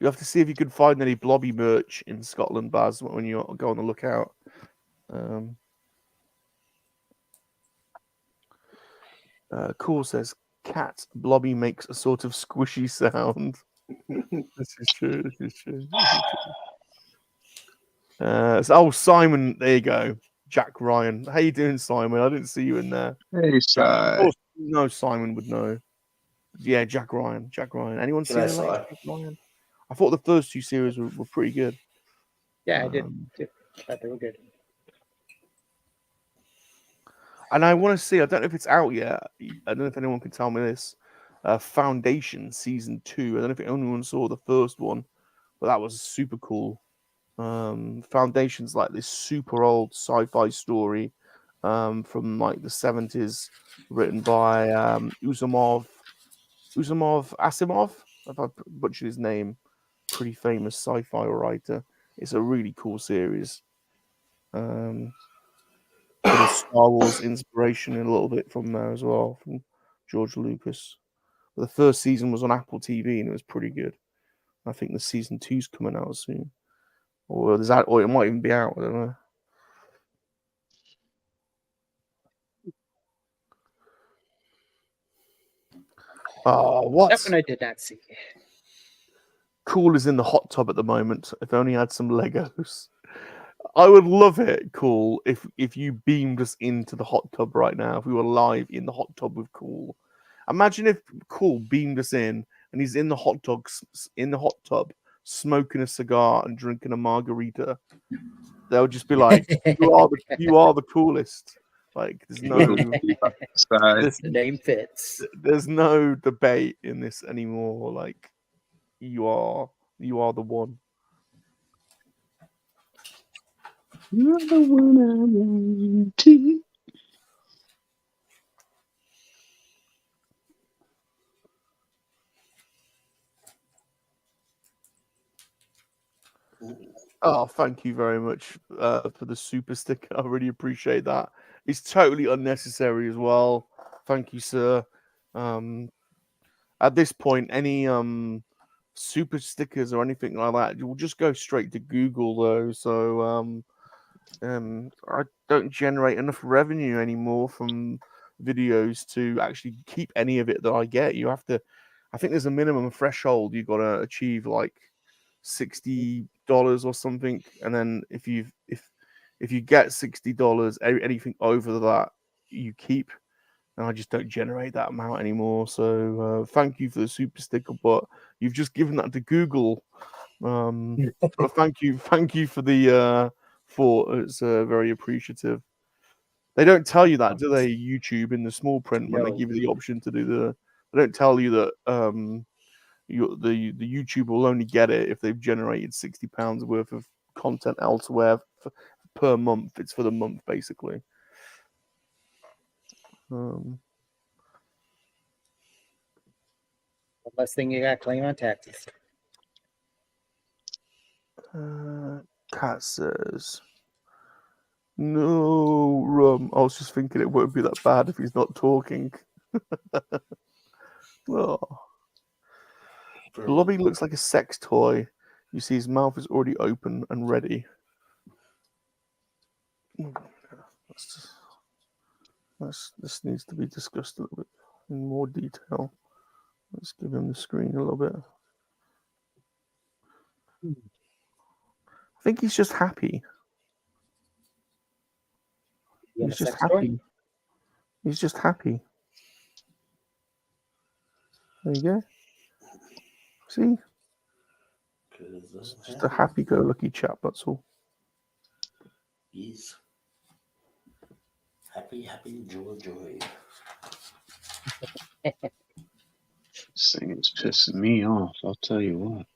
You have to see if you can find any blobby merch in Scotland, Baz, when you go on the lookout. Cool says, cat blobby makes a sort of squishy sound. This is true. This is true. This is true. Simon, there you go. Jack Ryan. How you doing, Simon? I didn't see you in there. Hey, Of course, no, Simon would know. Yeah, Jack Ryan. Jack Ryan. Anyone seen the latest Jack Ryan? I thought the first two series were pretty good. Yeah, I did. I they were good. And I want to see, I don't know if it's out yet. I don't know if anyone can tell me this. Foundation Season 2. I don't know if anyone saw the first one, but that was super cool. Foundation's like this super old sci-fi story from like the 70s, written by Asimov. If I butchered his name, pretty famous sci-fi writer. It's a really cool series. Bit of Star Wars inspiration a little bit from there as well, from George Lucas. But the first season was on Apple TV and it was pretty good. I think the season 2's coming out soon, or it might even be out. I don't know. Oh, what? That one I did not see. Cool is in the hot tub at the moment. If only I had some Legos. I would love it, Cool, if you beamed us into the hot tub right now. If we were live in the hot tub with Cool. Imagine if Cool beamed us in and he's in the hot tub, smoking a cigar and drinking a margarita. They'll just be like, "You are the coolest." Like, there's no The name fits. There's no debate in this anymore. Like, you are the one. You're the one I want to. Oh, thank you very much for the super sticker. I really appreciate that. It's totally unnecessary as well. Thank you, sir. At this point, any super stickers or anything like that, you'll just go straight to Google though. So I don't generate enough revenue anymore from videos to actually keep any of it that I get. You have to, I think there's a minimum threshold you've got to achieve, like $60 or something, and then if you get $60, anything over that you keep. And I just don't generate that amount anymore. So thank you for the super sticker, but you've just given that to Google. But thank you for the thought. It's very appreciative. They don't tell you that, do they? YouTube in the small print when they give you the option to do they don't tell you that the YouTube will only get it if they've generated £60 worth of content elsewhere per month. It's for the month, basically. One less thing you got to claim on taxes. Cat says, "No, Rum. I was just thinking it won't be that bad if he's not talking." Oh. Blobby looks like a sex toy. You see his mouth is already open and ready. This needs to be discussed a little bit in more detail. Let's give him the screen a little bit. I think he's just happy. He's just happy. He's just happy. There you go. See? It's just a happy-go-lucky chap, that's all. Yes. Happy, joy. This thing is pissing me off, I'll tell you what.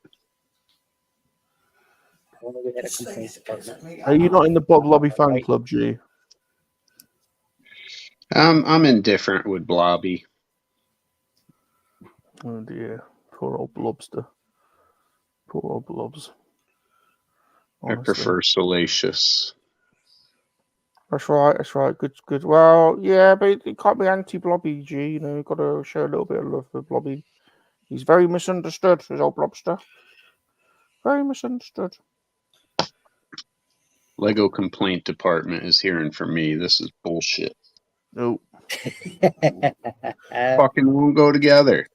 Are you not in the Bob Lobby fan club, G? I'm indifferent with Blobby. Oh dear. Poor old Blobster. Poor old Blobs. Honestly. I prefer Salacious. That's right. Good. Well, yeah, but it can't be anti-Blobby, G. You know, you've got to show a little bit of love for Blobby. He's very misunderstood, his old Blobster. Very misunderstood. Lego complaint department is hearing from me. This is bullshit. Nope. Fucking won't go together.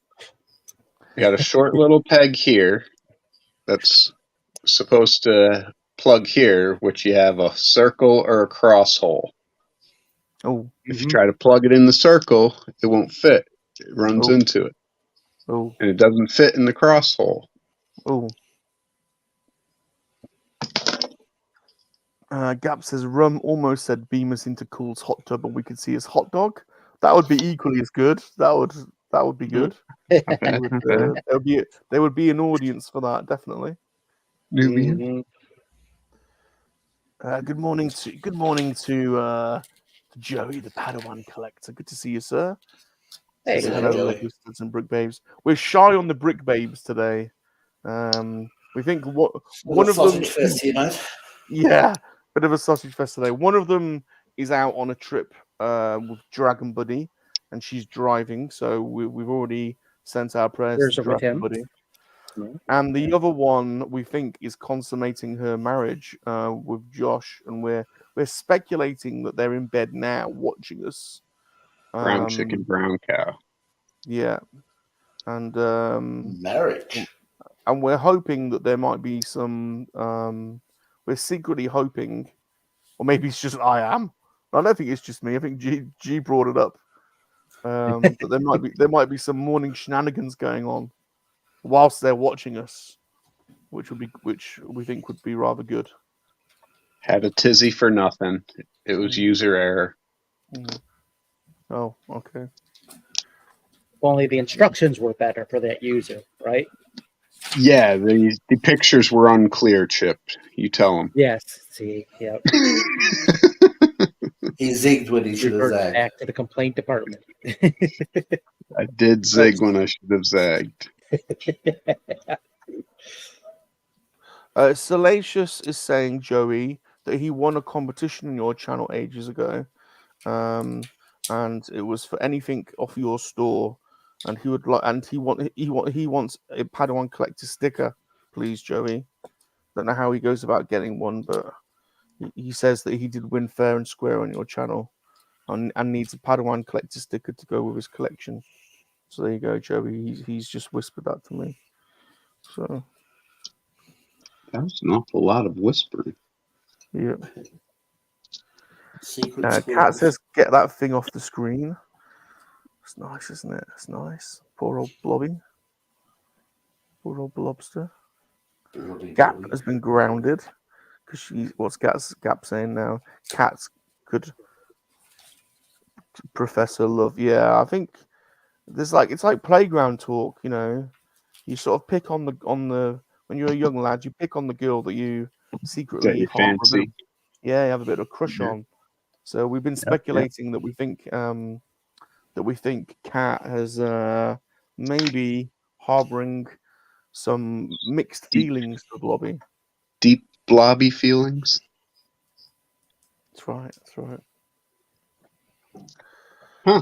You got a short little peg here that's supposed to plug here, which you have a circle or a cross hole. Oh. If you try to plug it in the circle, it won't fit. It runs into it. Oh. And it doesn't fit in the cross hole. Oh. Gap says Rum almost said beam us into Cool's hot tub and we could see his hot dog. That would be equally as good. That would be good. There would be an audience for that, definitely. Mm-hmm. Good morning to Joey, the Padawan collector. Good to see you, sir. Hey, hello, Listers and Brick Babes. We're shy on the Brick Babes today. We think one of them. Fest here, mate. Yeah, bit of a sausage fest today. One of them is out on a trip with Dragon Buddy, and she's driving. So we've already sent our prayers to Dragon Buddy. Yeah. And the other one we think is consummating her marriage with Josh, and we're speculating that they're in bed now watching us. Brown chicken, brown cow. Yeah, and marriage. And we're hoping that there might be some. We're secretly hoping, or maybe it's just I am. I don't think it's just me. I think G brought it up. That there might be some morning shenanigans going on whilst they're watching us, which we think would be rather good. Had a tizzy for nothing. It was user error. Oh, okay. Only the instructions were better for that user, right? Yeah, the pictures were unclear, Chip. You tell him. Yes. See, yep. He zigged when he should have zagged. Back to the complaint department. I did zig when I should have zagged. Salacious is saying, Joey, that he won a competition in your channel ages ago, and it was for anything off your store, and he would like, and he wants a Padawan collector sticker, please, Joey. Don't know how he goes about getting one, but he says that he did win fair and square on your channel, and needs a Padawan collector sticker to go with his collection. So there you go, Joey. He's just whispered that to me. So that was an awful lot of whispering. Yeah. Cat says, "Get that thing off the screen." It's nice, isn't it? It's nice. Poor old Blobby. Poor old Blobster. Gap has been grounded because what's Gap saying now? Cats could profess her love. Yeah, I think it's like playground talk. You know, you sort of pick on the when you're a young lad, you pick on the girl that you secretly you harbor a bit of, fancy. yeah, have a bit of a crush Yeah. on. So we've been speculating that we think Kat has maybe harboring some mixed Deep, feelings for Blobby. deep blobby feelings. That's right. That's right. Huh.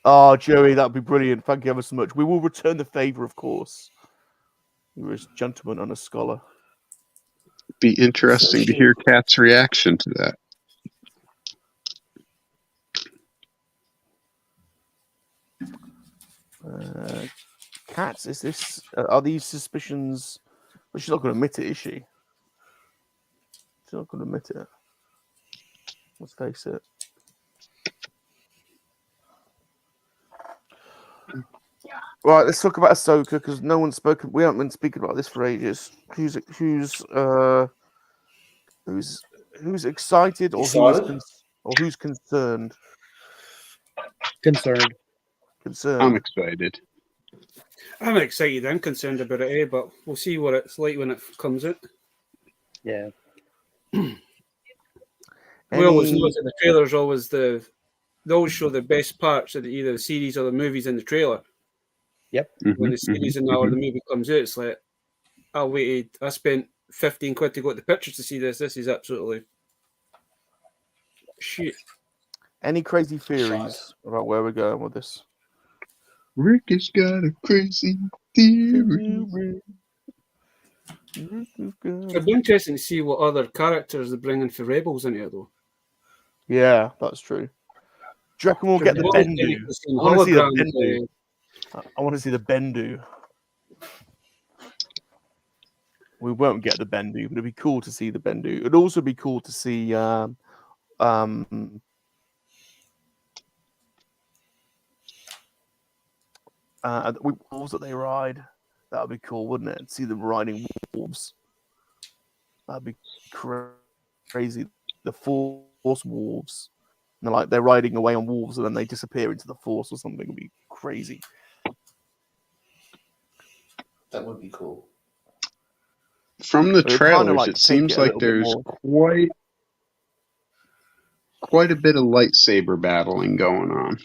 Oh, Joey, that'd be brilliant. Thank you ever so much. We will return the favor, of course. You're a gentleman and a scholar. Be interesting to hear Kat's reaction to that. Cats, is this? Are these suspicions? Well, she's not going to admit it, is she? She's not going to admit it. Let's face it. Right, let's talk about Ahsoka because no one's spoken. We haven't been speaking about this for ages. Who's excited or Excited? who's concerned? Concerned. I'm excited. I'm excited and concerned about it, but we'll see what it's like when it comes out. Yeah. We always know that the trailer's always they always show the best parts of either the series or the movies in the trailer. Yep. When the series or the movie comes out, it's like, I waited. I spent 15 quid to go to the pictures to see this. This is absolutely shit. Any crazy theories about where we're going with this? Rick has got a crazy theory. It'd be interesting to see what other characters they're bringing for Rebels into it, though. Yeah, that's true. Do you reckon we'll get the Bendu? I want to see the Bendu. I want to see the Bendu. We won't get the Bendu, but it'd be cool to see the Bendu. It'd also be cool to see what wolves that they ride. That would be cool, wouldn't it? See them riding wolves. That'd be crazy. The Force wolves. And they're riding away on wolves and then they disappear into the Force or something. It would be crazy. That would be cool. From the trailers, it seems like there's quite a bit of lightsaber battling going on.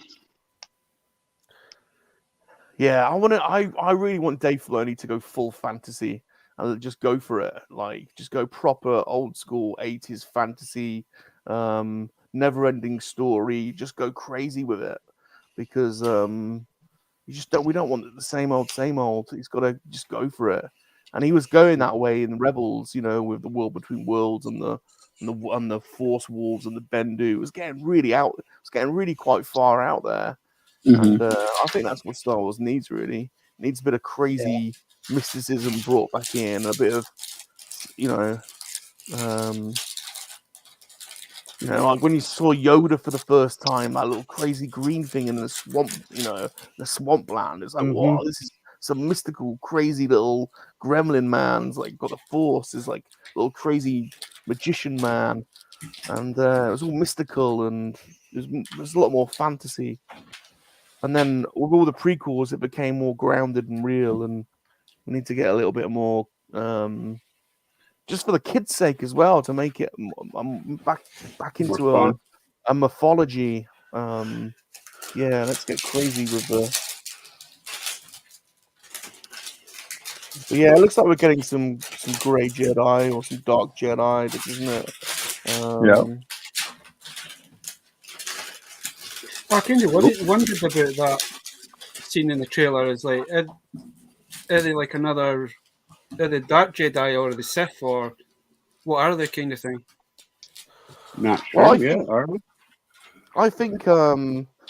Yeah, I really want Dave Filoni to go full fantasy and just go for it. Like, just go proper old school 80s fantasy, never-ending story. Just go crazy with it because we don't want the same old. He's got to just go for it. And he was going that way in Rebels, with the World Between Worlds and the Force Wolves and the Bendu. It was getting really out. It was getting really quite far out there. And I think that's what Star Wars needs, really. It needs a bit of crazy mysticism brought back in, a bit of, like when you saw Yoda for the first time, that little crazy green thing in the swamp, the swampland. It's like, wow, this is some mystical, crazy little gremlin man's like got the Force. Is like a little crazy magician man, and it was all mystical and there's a lot more fantasy. And then with all the prequels, it became more grounded and real. And we need to get a little bit more, just for the kids' sake as well, to make it back into a mythology. Yeah, let's get crazy with the. But yeah, it looks like we're getting some grey Jedi or some dark Jedi, doesn't it? I kind of wondered about that scene in the trailer. Is like, are they like are they dark Jedi or the Sith or what are they, kind of thing? Not sure. Are we? I think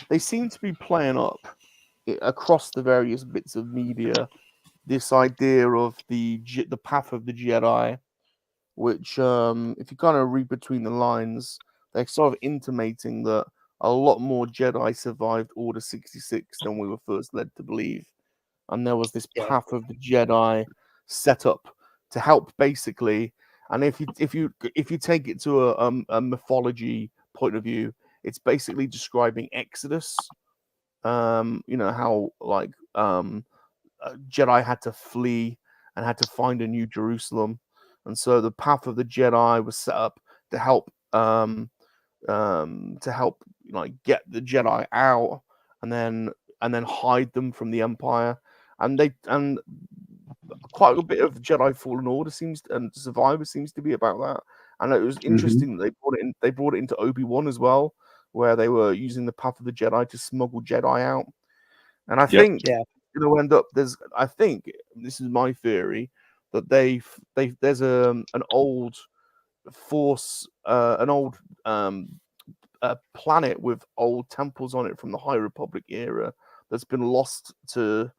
they seem to be playing up across the various bits of media this idea of the path of the Jedi, which if you kind of read between the lines, they're sort of intimating that a lot more Jedi survived Order 66 than we were first led to believe. And there was this path of the Jedi set up to help, basically. And if you take it to a mythology point of view, it's basically describing Exodus. How Jedi had to flee and had to find a new Jerusalem. And so the path of the Jedi was set up to help like get the Jedi out and then hide them from the Empire. And quite a bit of Jedi Fallen Order and Survivor seems to be about that. And it was interesting that they brought it into Obi-Wan as well, where they were using the path of the Jedi to smuggle Jedi out. And I think it'll end up I think this is my theory that there's an old Force, an old a planet with old temples on it from the High Republic era that's been lost to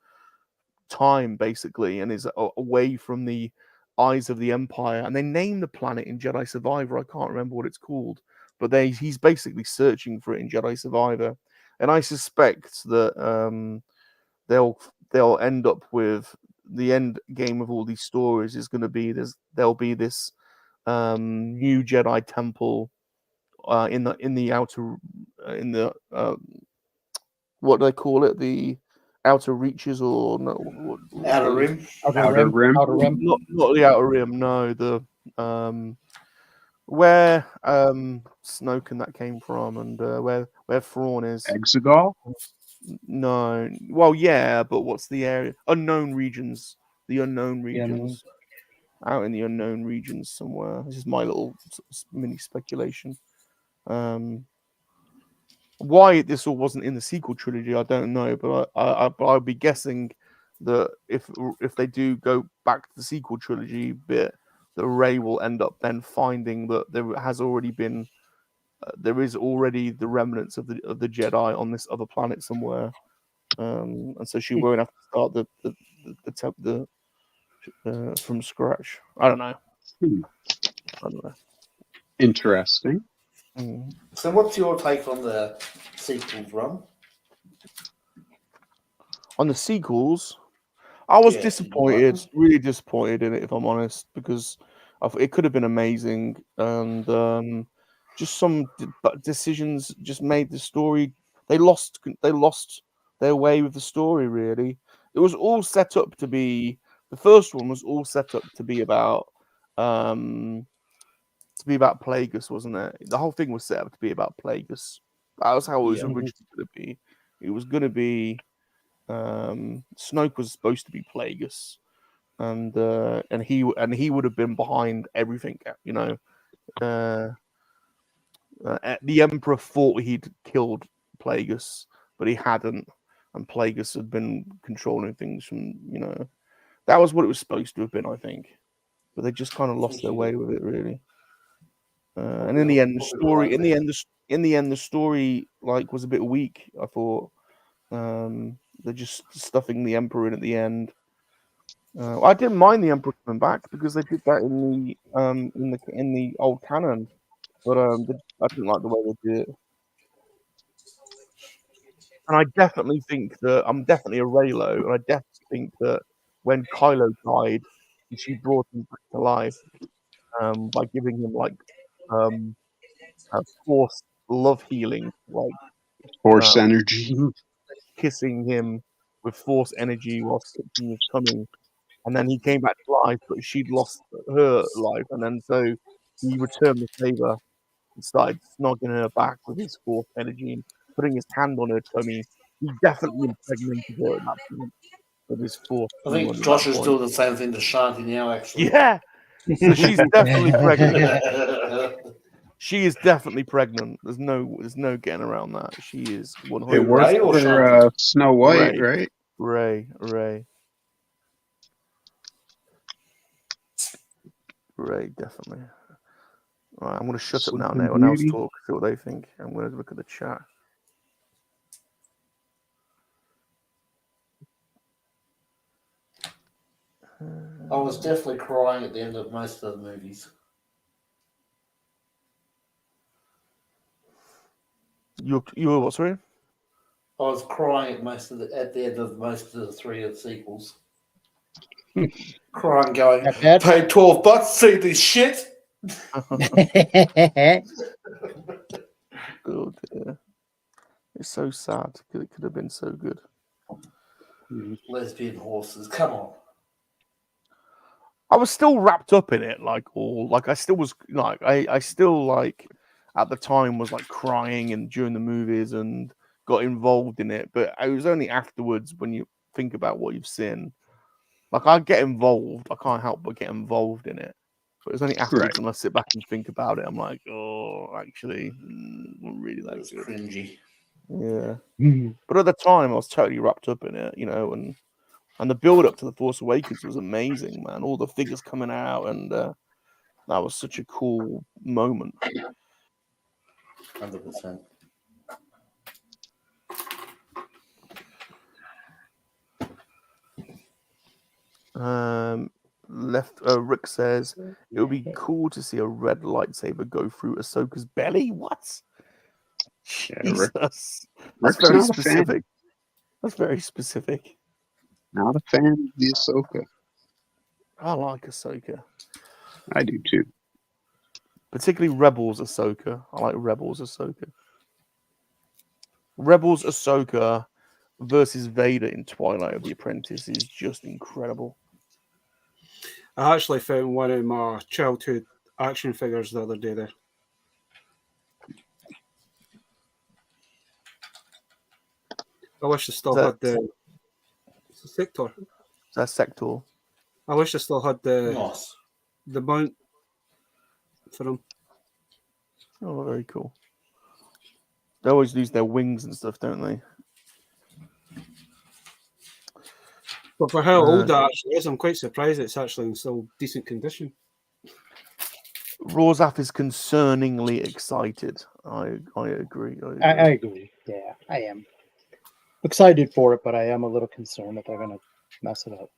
time, basically, and is away from the eyes of the Empire. And they name the planet in Jedi Survivor. I can't remember what it's called, but he's basically searching for it in Jedi Survivor. And I suspect that they'll end up with the end game of all these stories is going to be there'll be this new Jedi temple in the outer what do they call it, the outer reaches, or no, Outer Rim. Outer Rim. Not the outer rim, no, the where Snoke and that came from, and where Thrawn is. Exegol? No, well, yeah, but what's the area? Unknown regions. The unknown regions. Out in the unknown regions somewhere. This is my little mini speculation. Why this all wasn't in the sequel trilogy, I don't know, but I'd be guessing that if they do go back to the sequel trilogy bit, that Rey will end up then finding that there is already the remnants of the Jedi on this other planet somewhere, and so she won't have to start the from scratch. I don't know. I don't know. Interesting. So, what's your take on the sequels, Ron? On the sequels, I was disappointed, really disappointed in it, if I'm honest, because it could have been amazing, and just some decisions just made the story. They lost their way with the story. Really, it was all set up to be. The first one was all set up to be about Plagueis, wasn't it? The whole thing was set up to be about Plagueis. That was how it was originally going to be. It was going to be Snoke was supposed to be Plagueis, and he would have been behind everything. You know, the Emperor thought he'd killed Plagueis, but he hadn't, and Plagueis had been controlling things from. You know, that was what it was supposed to have been, I think, but they just kind of lost their way with it, really. And in the end, the story like was a bit weak. I thought they're just stuffing the Emperor in at the end. I didn't mind the Emperor coming back because they did that in the old canon, but I didn't like the way they did it. And I definitely think that I'm definitely a Reylo, and I definitely think that when Kylo died, she brought him back to life by giving him like a Force love healing, like Force energy. kissing him with Force energy while sucking his tummy, and then he came back to life, but she'd lost her life, and then so he returned the favor and started snogging her back with his Force energy and putting his hand on her tummy. He definitely impregnated her at that point with his Force. I think Josh is doing the same thing to Shanti now, actually. Yeah, so she's definitely pregnant. She is definitely pregnant. There's no getting around that. She is 100%. It worked for Snow White, right? Ray, definitely. All right, I'm going to shut up now. Everyone else talk. See what they think. I'm going to look at the chat. I was definitely crying at the end of most of the movies. You were what, sorry? I was crying at the end of most of the three of the sequels. Crying, going, paid $12 to see this shit. Oh dear. It's so sad because it could have been so good. Lesbian horses, come on. I was still wrapped up in it, like I still was like I still like at the time was like crying and during the movies and got involved in it, but it was only afterwards when you think about what you've seen. Like I get involved, I can't help but get involved in it. But it's only afterwards when I sit back and think about it, I'm like, oh, actually, not really that It's good. cringy. Yeah. But at the time, I was totally wrapped up in it, you know, and the build up to the Force Awakens was amazing, man. All the figures coming out, and that was such a cool moment. 100%. Rick says it would be cool to see a red lightsaber go through Ahsoka's belly. What? Yeah, Jesus, Rick's that's very not a fan. specific. That's very specific. Not a fan of the Ahsoka. I like Ahsoka, I do too. particularly Rebels Ahsoka. I like Rebels Ahsoka. Rebels Ahsoka versus Vader in Twilight of the Apprentice is just incredible. I actually found one of my childhood action figures the other day there. I wish I still had the Sector. Is that Sector? I wish I still had Nice. the mount for him. Oh, very cool. They always lose their wings and stuff, don't they? But for how old that actually is, I'm quite surprised it's actually in still decent condition. Rawzaf is concerningly excited. I agree. I agree. Yeah, I am excited for it, but I am a little concerned that they're going to mess it up.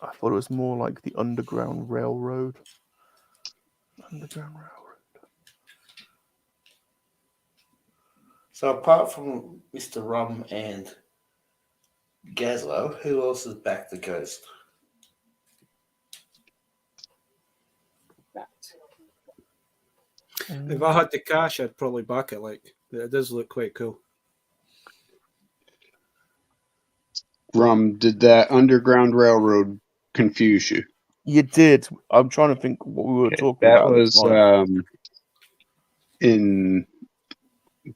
I thought it was more like the Underground Railroad. Underground Railroad. So apart from Mr. Rum and Gazlo, who else is back the Ghost? If I had the cash, I'd probably back it. Like, it does look quite cool. Rum, did that Underground Railroad confuse you? You did. I'm trying to think what we were talking That about. was in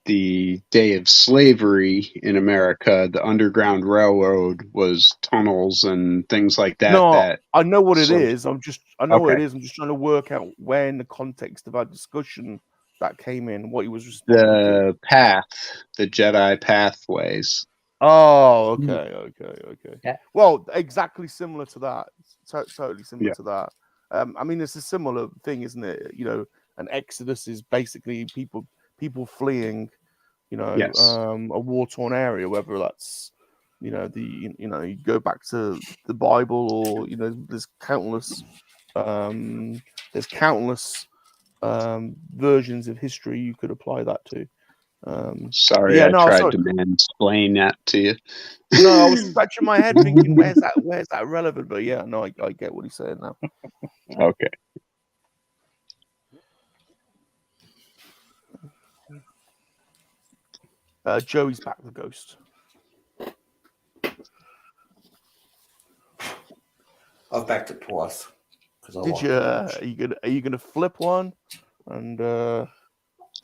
the day of slavery in America. The Underground Railroad was tunnels and things like that. No, I know what it is. I know what Okay. it is. I'm just trying to work out where in the context of our discussion that came in, what he was responding to. The path, the Jedi pathways. Oh, okay. Yeah. Well, exactly similar to that. Totally similar Yeah. to that. I mean, it's a similar thing, isn't it? You know, an exodus is basically people fleeing, you know, Yes. a war-torn area, whether that's, you know, you go back to the Bible, or, you know, there's countless versions of history you could apply that to. Sorry, yeah, I no, tried sorry. to mansplain that to you. No, I was scratching my head thinking, where's that relevant? But yeah, no, I get what he's saying now. Okay. Joey's back the Ghost. I've backed it twice. Did you? Are you gonna flip one? And no,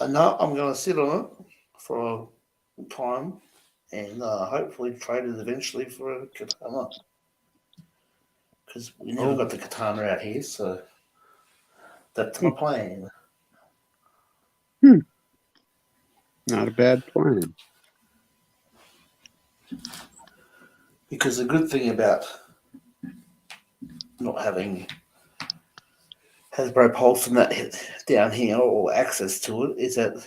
I'm going to sit on it for a time and hopefully trade it eventually for a katana. Because we never got the katana out here, so that's my plan. Not a bad plan. Because the good thing about not having Hasbro Pulse and that down here, or access to it, is that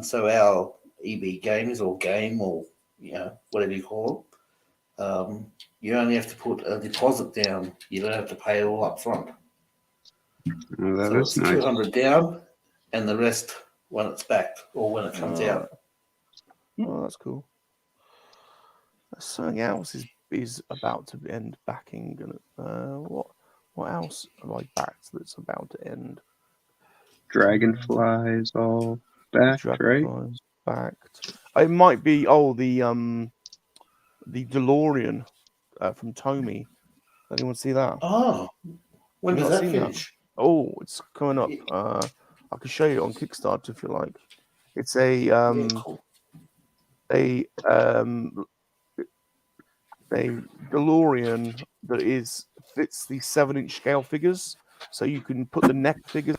so our EB games or game, or you know, whatever you call it, you only have to put a deposit down. You don't have to pay it all up front. Oh, that So is it's nice. 200 down, and the rest when it's backed or when it comes out. Oh, that's cool. Something else is about to end backing. What else have I backed that's about to end? Dragonflies all back, right? Dragonflies backed. It might be the DeLorean from Tommy. Anyone see that? Oh, when You does not that seen that? finish? Oh, it's coming up. I can show you it on Kickstarter if you like. It's a Yeah, cool. a DeLorean that fits the 7-inch scale figures, so you can put the neck figures,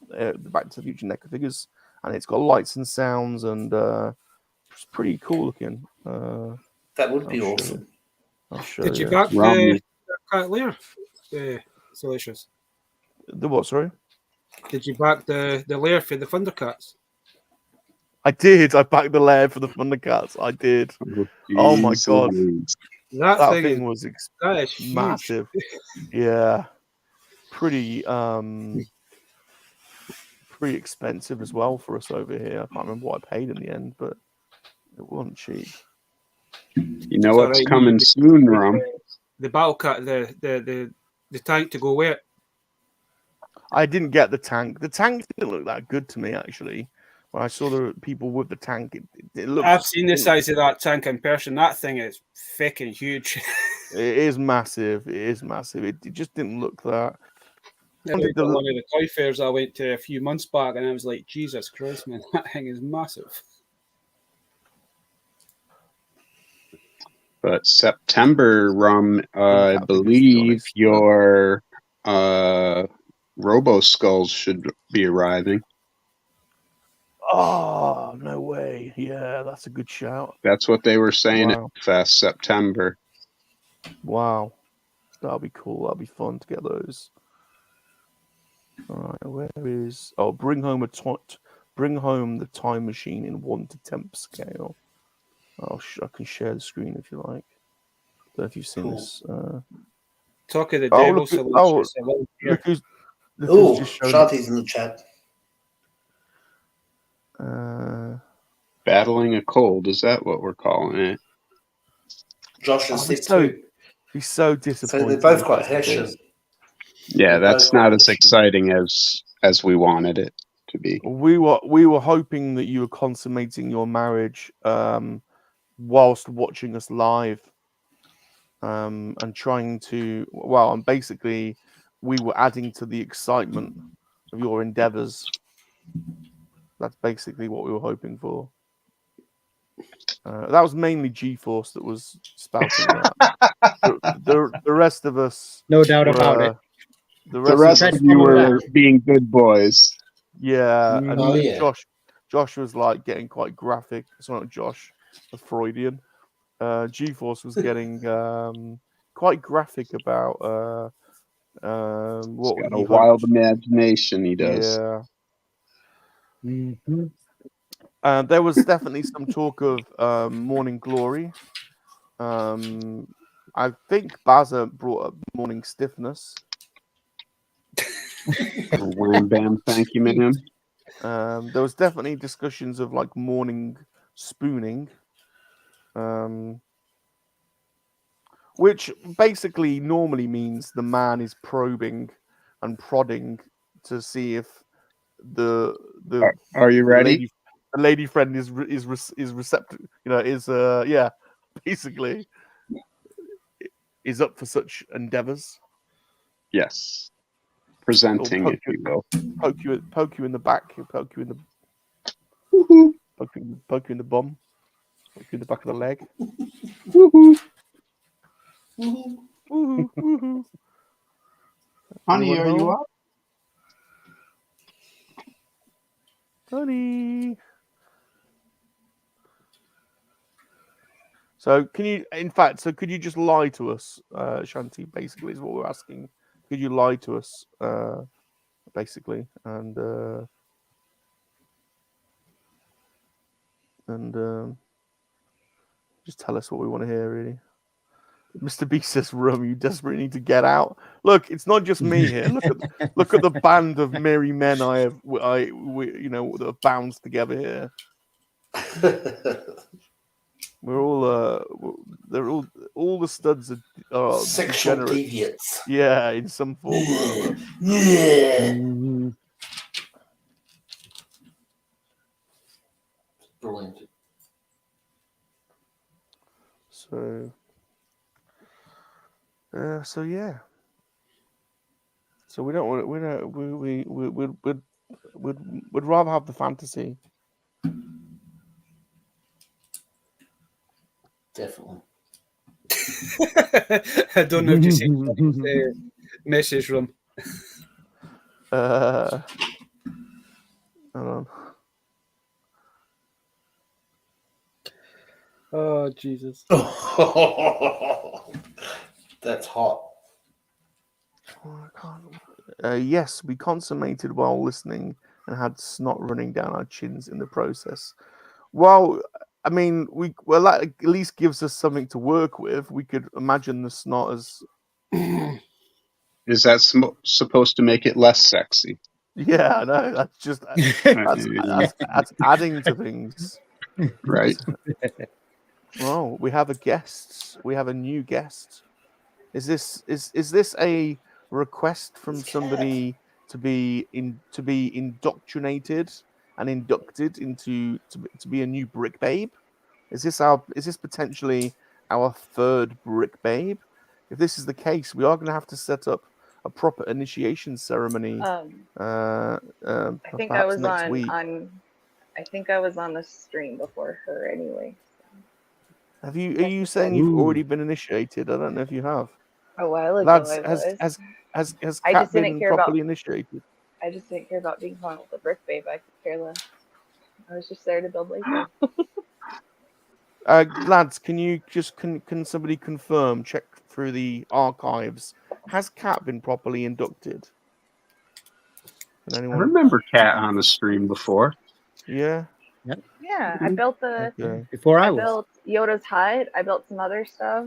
the Back to the Future neck figures, and it's got lights and sounds, and it's pretty cool looking. That would be I'll show awesome. you. I'll show Did you you. back Romney. the cat layer? Salacious. The what? Sorry. Did you back the layer for the Thundercats? I did. I backed the lair for the Thundercats. I did. Oh my god, That, that thing thing is, was that is huge. massive. Yeah, pretty pretty expensive as well for us over here. I can't remember what I paid in the end, but it wasn't cheap. You know It's what's alright, coming soon, Rum? The battle cat, the tank to go with it. I didn't get the tank. The tank didn't look that good to me, actually. When I saw the people with the tank, it looked. I've seen the size of that tank in person. That thing is fucking huge. It is massive. It is massive. It just didn't look that. One of the toy fairs I went to a few months back, and I was like, Jesus Christ, man, that thing is massive. But September, Rum, I Cat figures, to be believe honest. your Robo Skulls should be arriving. Oh, no way. Yeah, that's a good shout. That's what they were saying Wow. at Fest September. Wow. That'll be cool. That'll be fun to get those. All right, where is... Oh, bring home the time machine in 1 to 10 scale. I can share the screen if you like. Don't know if you've seen Cool. this. Talk of the Oh, devil, look at- Salacious. Look who's Oh, just showing up. Shanti's in the chat. Battling a cold, is that what we're calling it? Josh is sick he's so too. he's so So disappointed. they're both if quite that's the hessian. case. Yeah, They're that's both quite not as hessian. exciting as we wanted it to be. We were hoping that you were consummating your marriage whilst watching us live, and trying to and basically we were adding to the excitement of your endeavors. That's basically what we were hoping for. That was mainly G-Force that was spouting that. the rest of us, No doubt about it. The The rest rest of of us you follow were being good boys. yeah, and Oh, yeah. Josh was like getting quite graphic. It's not Josh, a Freudian. G-Force was getting quite graphic about He's what got he a wild hoped. imagination, he does. Yeah. Mm-hmm. There was definitely some talk of Morning Glory. I think Baza brought up Morning Stiffness. Wham bam, thank you, ma'am. There was definitely discussions of like morning spooning, which basically normally means the man is probing and prodding to see if the Are you ready? lady friend is receptive. You know, basically is up for such endeavors. Yes. Presenting, if you will. Poke you in the back. Poke you in the poke you in the bum. Poke you in the back of the leg. Woohoo. Woohoo. Woohoo, woohoo. Honey, Anyone are you home? up? Honey. So could you just lie to us, Shanti, basically is what we're asking. Could you lie to us, basically, and just tell us what we want to hear, really. Mr. B says, "Rum, you desperately need to get out." Look, it's not just me here. Look at the band of merry men we that have bound together here. We're all they're all the studs are Sexual degenerate. deviants. Yeah, in some form or other. Yeah. Brilliant. So So yeah. So we don't want. We don't. We'd rather have the fantasy. Definitely. I don't know if you see the message room. Hold on. Oh Jesus! That's hot. Oh, I can't. Yes, we consummated while listening and had snot running down our chins in the process. Well, I mean, that at least gives us something to work with. We could imagine the snot as. Is that supposed to make it less sexy? Yeah, I know. That's just that's adding to things. Right. Well, we have a guest. We have a new guest. Is this a request from somebody to be indoctrinated and inducted into to be a new brick babe? Is this potentially our third brick babe? If this is the case, we are going to have to set up a proper initiation ceremony. I think I Perhaps was next on week. I think I was on the stream before her anyway. So. Are you saying you've already been initiated? I don't know if you have. A while ago, Lads, I was. has I Kat just didn't been care properly about. initiated? I just didn't care about being called the brick babe. I could care less. I was just there to build Lego. Lads, can somebody confirm? Check through the archives. Has Kat been properly inducted? Can I anyone? remember Cat on the stream before. Yeah. Yeah, I built Before I was. built Yoda's hut. I built some other stuff.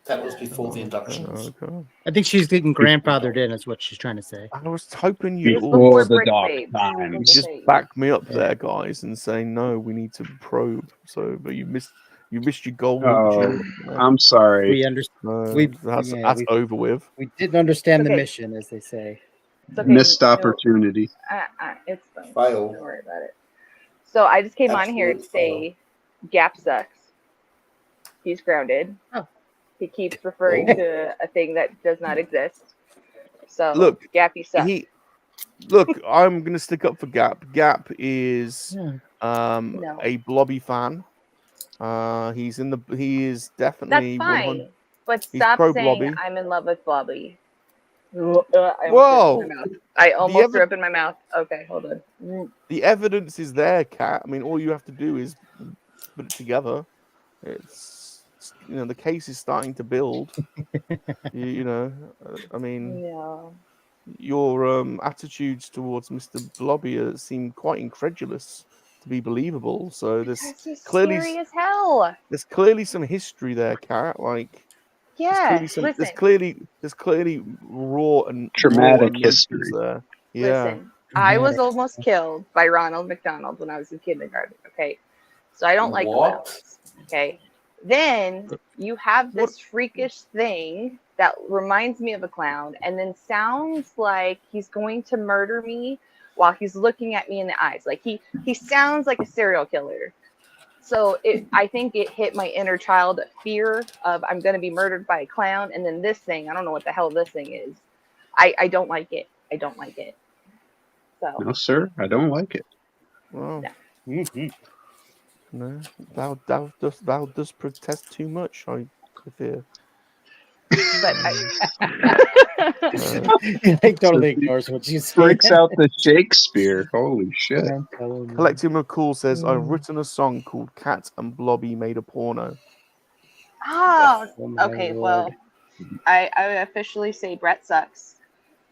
That was before the inductions. Okay. I think she's getting grandfathered in, is what she's trying to say. I was hoping It you was Before before the brick dark babe. times. just back me up there, guys, and say no. We need to probe. So, but you missed your golden opportunity. I'm sorry. We understand. That's over with. We didn't understand the Okay. mission, as they say. It's okay. Missed No, opportunity. it's fine. Fail. Don't worry about it. So I just came on here to Absolute say Gap sucks. He's grounded. Oh. He keeps referring to a thing that does not exist. So Look, Gappy sucks. I'm gonna stick up for Gap. Gap is No. a Blobby fan. He is definitely That's fine. 100. But He's stop pro saying Blobby. I'm in love with Blobby. Whoa! I almost threw up in my mouth. Okay, hold on. The evidence is there, Kat. I mean, all you have to do is put it together. It's the case is starting to build. I mean, Yeah. your attitudes towards Mr. Blobby seem quite incredulous to be believable. So Because he's scary as hell. there's clearly some history there, Kat. Like, Yeah. there's clearly raw and Traumatic raw history. emotions there. Yeah. Listen, I was almost killed by Ronald McDonald when I was in kindergarten. Okay, so I don't like clowns. Okay, then you have this freakish thing that reminds me of a clown, and then sounds like he's going to murder me while he's looking at me in the eyes. Like he sounds like a serial killer. So I think it hit my inner child fear of I'm going to be murdered by a clown, and then this thing, I don't know what the hell this thing is. I don't like it. I don't like it. So No, sir, I don't like it. Well, Mm-hmm. no, thou dost protest too much. I fear. but He totally ignores what you say. Breaks out the Shakespeare. Holy shit. Collective McCool says, I've written a song called Cat and Blobby Made a Porno. Oh, my okay. Lord. Well, I officially say Brett sucks,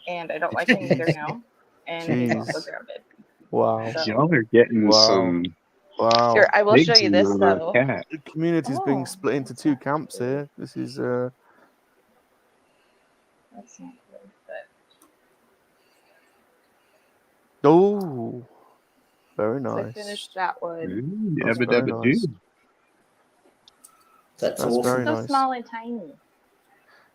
and I don't like him either now. And he's also grounded. Wow. So- Y'all are getting some. Wow. Here, I will show you pigs this on our though. cat. The community's being Oh. split into two camps here. This is That's not good, but oh, very so I nice. finished that one. That's Yabba very dabba nice. doo. That's That's awesome. very So nice. small and tiny.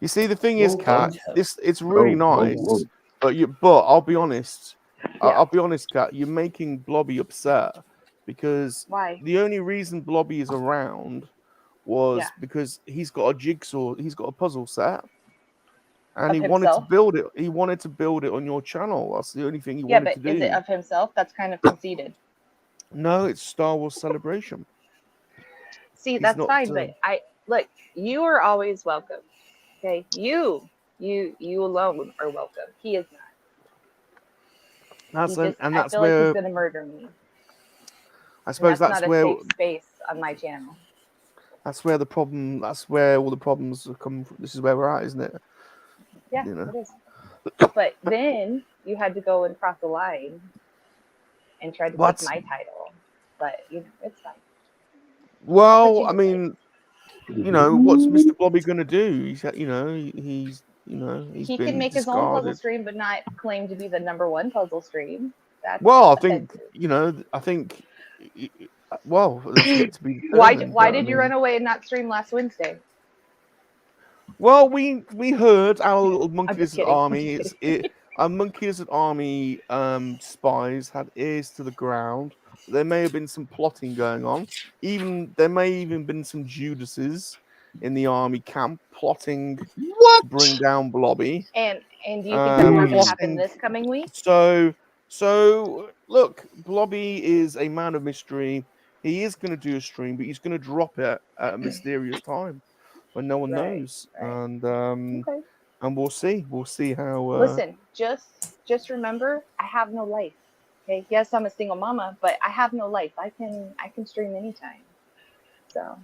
You see, the thing is, Well Kat, done, Kat. it's really Whoa, whoa, nice, whoa. but I'll be honest. Yeah. I'll be honest, Kat. You're making Blobby upset because Why? the only reason Blobby is around was Yeah. because he's got a jigsaw, he's got a puzzle set, and Of he wanted to himself? build it. He wanted to build it on your channel. That's the only thing he Yeah, wanted but to is it do. of himself? That's kind of conceited. No, it's Star Wars Celebration. See, He's that's not. fine, but look, you are always welcome. Okay, you alone are welcome. He is not. That's He just, and I that's feel like he's where gonna murder me. I And suppose that's that's not a where safe space on my channel. that's where the problem. That's where all the problems have come from. This is where we're at, isn't it? Yeah, You know. it is. But then you had to go and cross the line and try to What? take my title. But you know, it's fine. Well, I You mean, you know, what's Mr. Blobby going to do? He's, you know, he's he can been make his own puzzle discarded. stream, but not claim to be the #1 puzzle stream. That's Well, I think offensive. you know, I think. Well, that's yet to be Why determined. why but, I did you mean, run away and not stream last Wednesday? Well, we heard our little I'm monkey just lizard kidding. army. Our monkey lizard army spies had ears to the ground. There may have been some plotting going on. There may even been some Judases in the army camp plotting to bring down Blobby. And do you think that will happen Plotting. this coming week? So look, Blobby is a man of mystery. He is going to do a stream, but he's going to drop it at a mysterious time when no one knows, and Okay. and we'll see. We'll see how. Listen, just remember, I have no life. Okay. Yes, I'm a single mama, but I have no life. I can stream anytime. So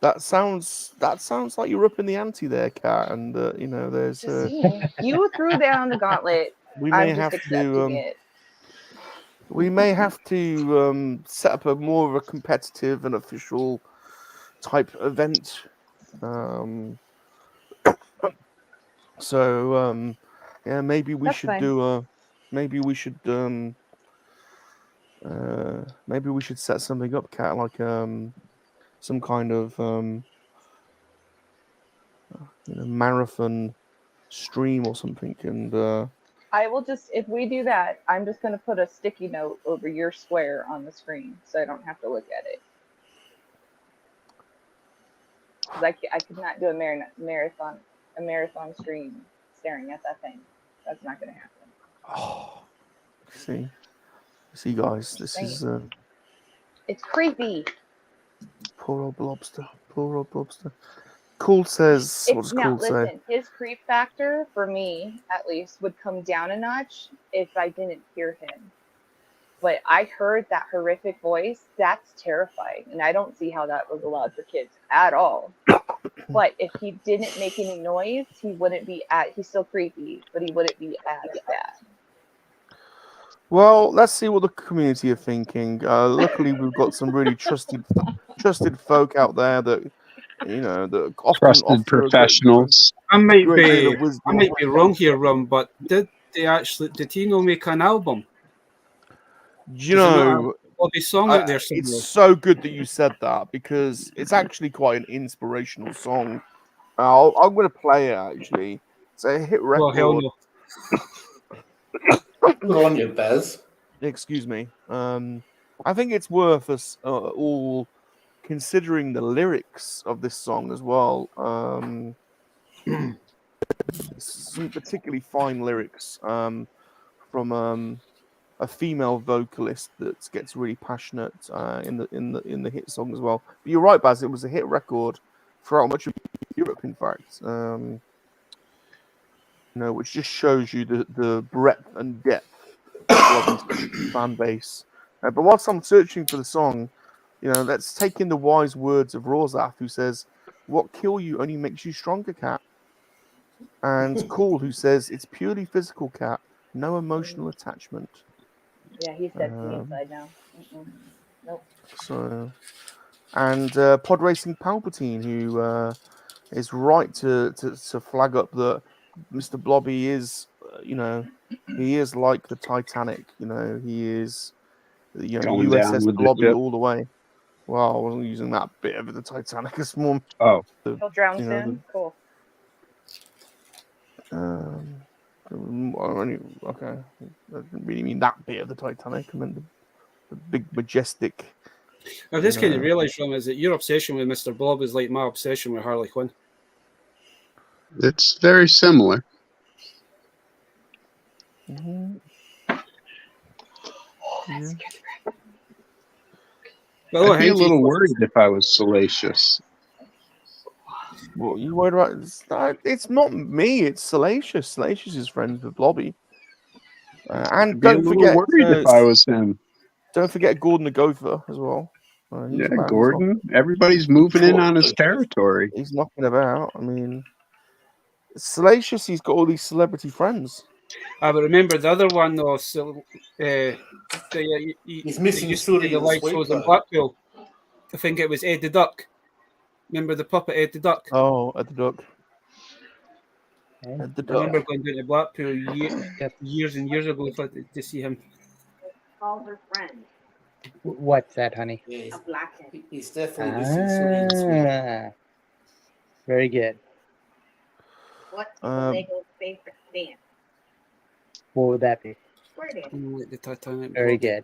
That sounds like you're up in the ante there, Kat, and you know, there's. just saying, you threw down the gauntlet. We may I'm just have accepting to. it. We may have to set up a more of a competitive and official type event. So yeah, maybe we That's should fine. do a. Maybe we should maybe we should set something up, Kat, like some kind of you know, marathon stream or something, and I will just, if we do that, I'm just going to put a sticky note over your square on the screen so I don't have to look at it. Because I could not do a marathon stream staring at that thing. That's not going to happen. oh, see, guys, this is it's creepy. Poor old Blobster. Poor old Blobster. Cool says, what does Cool say? Listen, his creep factor, for me at least, would come down a notch if I didn't hear him. But I heard that horrific voice. That's terrifying. And I don't see how that was allowed for kids at all. But if he didn't make any noise, he's still creepy, but he wouldn't be as bad. Well, let's see what the community are thinking. Luckily, we've got some really trusted folk out there that, you know, that often Trusted offer professionals. I might great deal be of wisdom. I might be wrong here, Rum, but did he not make an album? You know, Blobby song out there somewhere? it's so good that you said that because it's actually quite an inspirational song. I'm going to play it actually. It's a hit record. Well, hell no. Good on you, Baz. Excuse me. I think it's worth us all considering the lyrics of this song as well. Some particularly fine lyrics from a female vocalist that gets really passionate in the hit song as well. But you're right, Baz. It was a hit record throughout much of Europe, in fact. You know, which just shows you the breadth and depth of Blobby's fan base. But whilst I'm searching for the song, you know, let's take in the wise words of Rorzaf, who says, "What kill you only makes you stronger, Cat." And Cool, who says, "It's purely physical, Cat. No emotional attachment." Yeah, he said to me inside now. Nope. So, and Pod Racing Palpatine, who is right to flag up that Mr. Blobby is, you know, he is like the Titanic. You know, he is, you know, Going down USS with the Blobby ship. all the way. Well, I wasn't using that bit of the Titanic as more. Oh, He'll drown you know, soon. Cool. Okay, I didn't really mean that bit of the Titanic. I meant the big majestic I've just kind of realised from is that your obsession with Mr. Blob is like my obsession with Harley Quinn. It's very similar. Yeah. But I'd be a little worried if I was Salacious. What you worried about? It's not me. It's Salacious. Salacious is friends with Blobby. And I'd be a don't little forget, worried if I was him. don't forget Gordon the Gopher as well. Yeah, Gordon. Everybody's moving in on his territory. He's knocking about. I mean, Salacious. He's got all these celebrity friends. I but remember the other one though. So, He's missing used to Sooty be the and light Sweet, shows in though. Blackpool. I think it was Ed the Duck. Remember the puppet Ed the Duck? Oh, Ed the Duck. Ed the I remember Duck. going down to Blackpool years and years ago to see him. Call her friend. What's that, honey? Yeah, A black one. he's definitely missing Sooty and Sweet. Ah, very good. What's Lego's favorite dance? What would that be? Square dance. Like the Titanic. Very good.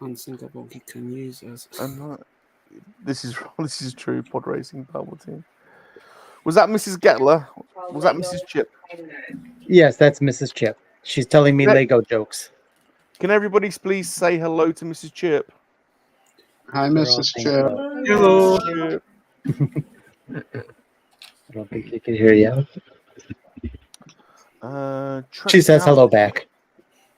Unsinkable. He can use as. This is true. Pod racing Bible team. Was that Mrs. Gettler? Was that Mrs. Chip? Yes, that's Mrs. Chip. She's telling me Lego jokes. Can everybody please say hello to Mrs. Chip? Hi, Mrs. Chip. Hello. I don't think you can hear you. Trek She says hello back.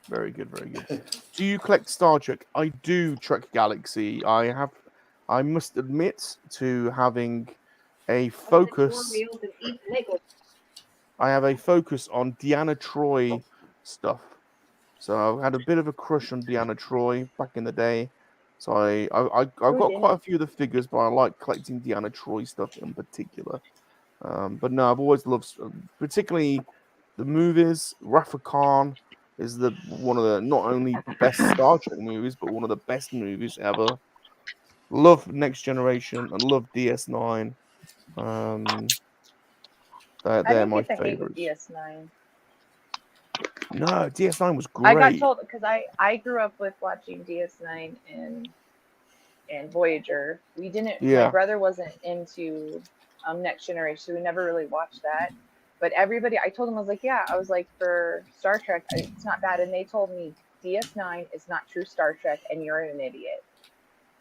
Very good, very good. Do you collect Star Trek? I do. Trek Galaxy. I must admit to having a focus. I have a focus on Deanna Troi stuff. So I had a bit of a crush on Deanna Troi back in the day. So I've got quite a few of the figures, but I like collecting Deanna Troi stuff in particular. But no, I've always loved, particularly the movies. Rafa Khan is one of the not only best Star Trek movies, but one of the best movies ever. Love Next Generation and love DS9. They're my favorites. DS9. No, DS9 was great. I got told because I grew up with watching DS9 and Voyager. We didn't. Yeah. My brother wasn't into Next Generation, so we never really watched that. But everybody, I told them, I was like, yeah, I was like, for Star Trek, it's not bad. And they told me DS9 is not true Star Trek, and you're an idiot.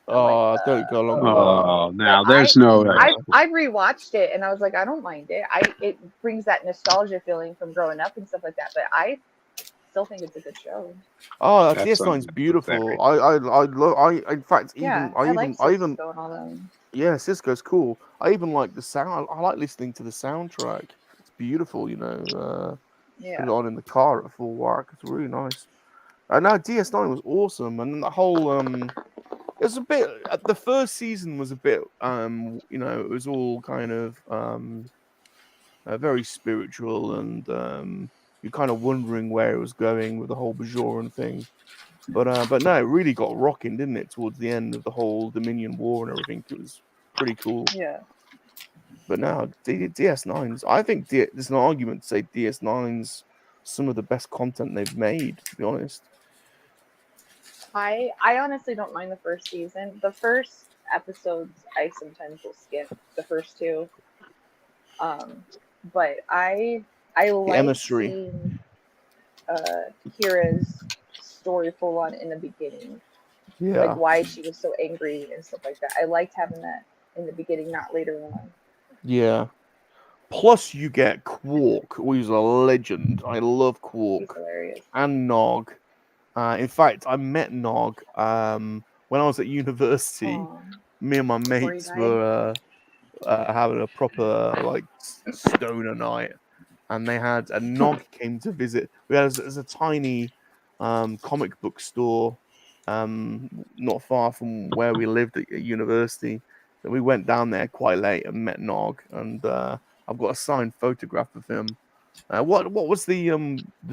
Oh, don't go along with that. Oh, now But there's no. I rewatched it, and I was like, I don't mind it. It brings that nostalgia feeling from growing up and stuff like that. But I still think it's a good show. Oh, That's DS9's beautiful. very- I in fact Yeah, I like even Cisco and all them. yeah, Cisco's cool. I even like the sound. I like listening to the soundtrack. It's beautiful, you know. Yeah. Put it on in the car at full whack. It's really nice. No, DS9 was awesome, and the whole it was a bit. The first season was a bit you know, it was all kind of very spiritual, and you're kind of wondering where it was going with the whole Bajoran thing. But no, it really got rocking, didn't it? Towards the end of the whole Dominion War and everything, it was pretty cool. Yeah. But now DS9's, I think there's an argument to say DS9's some of the best content they've made. To be honest. I honestly don't mind the first season. The first episodes I sometimes will skip the first two. But I like Emissary. seeing Kira's story full on in the beginning. Yeah. Like why she was so angry and stuff like that. I liked having that in the beginning, not later on. Yeah. Plus, you get Quark, who's a legend. I love He's Quark hilarious. and Nog. In fact, I met Nog when I was at university. Aw. Me and my mates were having a proper like stoner night, and they had a Nog came to visit. We had as a tiny comic book store not far from where we lived at university. And we went down there quite late and met Nog, and I've got a signed photograph of him. What was the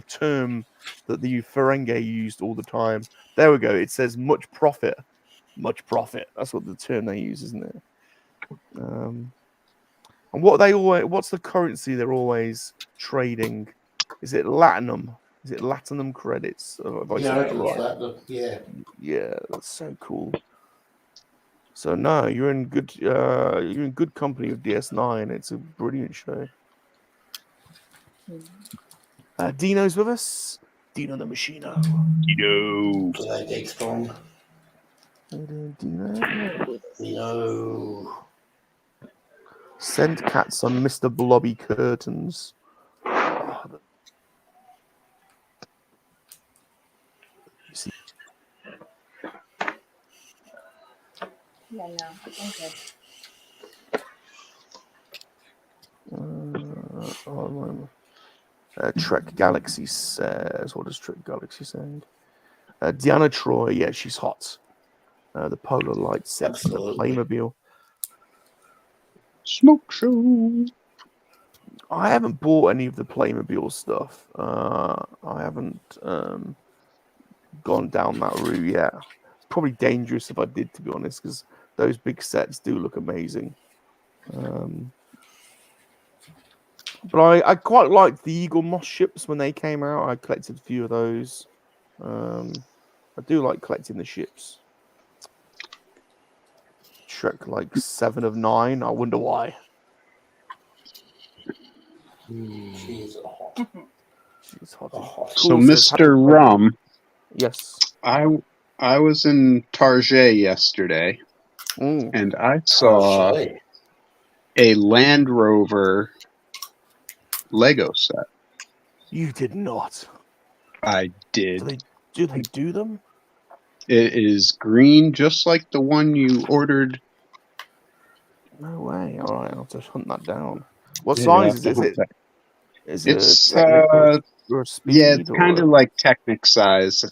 term that the Ferengi used all the time? There we go. It says much profit. Much profit. That's what the term they use, isn't it? And what's the currency they're always trading? Is it Latinum? Is it Latinum credits? Have I Yeah, said I that think right? it's that. Yeah. Yeah, that's so cool. So no, you're in good company with DS9. It's a brilliant show. Dino's with us. Dino the Machino. Dino. G'day, Geek Strong. How you doing, Dino? Dino. Send cats on Mr. Blobby curtains. Oh, you see, Yeah, no. Okay. Trek Galaxy says, what does Trek Galaxy say? Deanna Troy, yeah, she's hot. The polar light sets and the Absolutely. Playmobil. Smoke show. I haven't bought any of the Playmobil stuff. I haven't gone down that route yet. It's probably dangerous if I did, to be honest, because those big sets do look amazing. But I quite liked the Eagle Moss ships when they came out. I collected a few of those. I do like collecting the ships. Shrek like 7 of 9. I wonder why. She's hot. She's hot. So, Cool says, Mr. Rum, yes. I was in Target yesterday, and I saw a Land Rover Lego set. You did not. I did. Do they do them? It is green, just like the one you ordered. No way. All right, I'll just hunt that down. What Yeah, size is it? Is it Technic or Speed? Yeah, it's kind of like Technic size.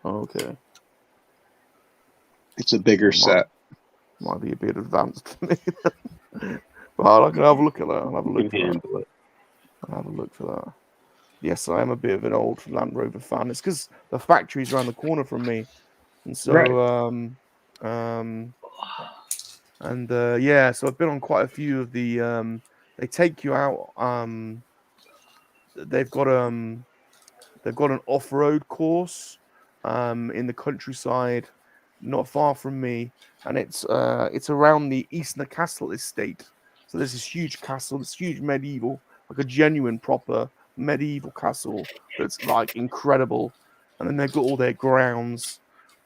Okay. It's a bigger set. Might be a bit advanced for me. Well, I can have a look at that. I'll have a look for that. I'll have a look for that. Yes, I am a bit of an old Land Rover fan. It's because the factory's around the corner from me, and so yeah. So I've been on quite a few of the. They take you out. They've got an off-road course, in the countryside, not far from me, and it's around the Eastner Castle estate. So there's this huge castle, this huge medieval, like a genuine proper medieval castle that's like incredible, and then they've got all their grounds,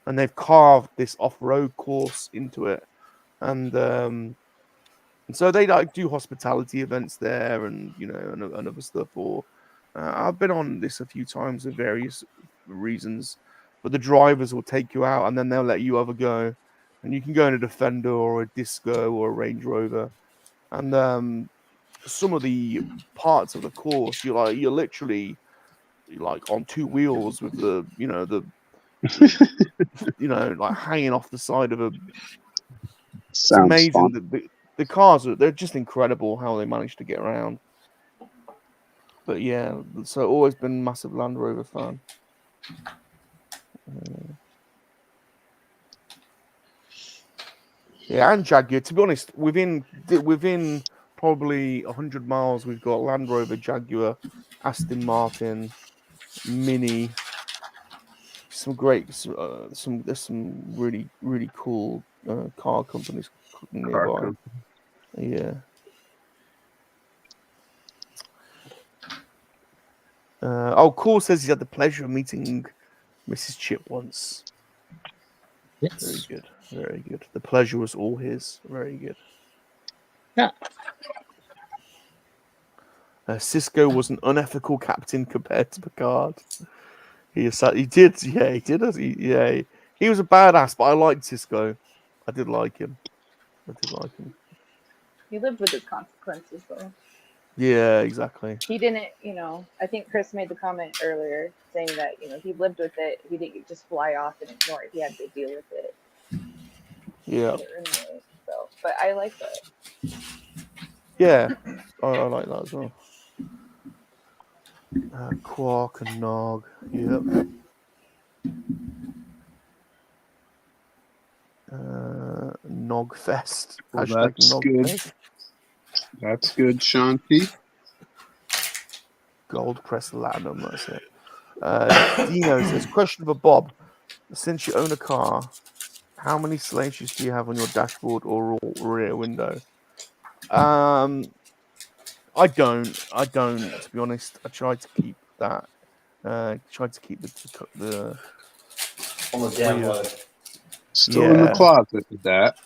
and they've carved this off-road course into it, and so they like do hospitality events there, and and other stuff. Or I've been on this a few times for various reasons, but the drivers will take you out, and then they'll let you have a go, and you can go in a Defender or a Disco or a Range Rover, and some of the parts of the course you're literally like on two wheels with the like hanging off the side of a. It's amazing that the cars they're just incredible how they manage to get around. But yeah, so always been massive Land Rover fan. Yeah, and Jaguar. To be honest, within probably 100 miles, we've got Land Rover, Jaguar, Aston Martin, Mini. There's some really really cool car companies nearby. Yeah. Cool says he's had the pleasure of meeting Mrs. Chip once. Yes. Very good. Very good. The pleasure was all his. Very good. Yeah. Cisco was an unethical captain compared to Picard. He did. Yeah, he did. He was a badass, but I liked Cisco. I did like him. He lived with his consequences, though. Yeah, exactly. He didn't, I think Chris made the comment earlier saying that, he lived with it. He didn't just fly off and ignore it. He had to deal with it. Yeah. So, but I like that. Yeah, I like that as well. Quark and Nog. Yep. Nogfest. Well, that's good. That's good, Shanti. Gold press latinum, that's it. Dino says, question for Bob. Since you own a car, How many Salacious do you have on your dashboard or rear window? I don't. To be honest, I tried to keep that. Tried to keep the On the down low. Still in the closet with that.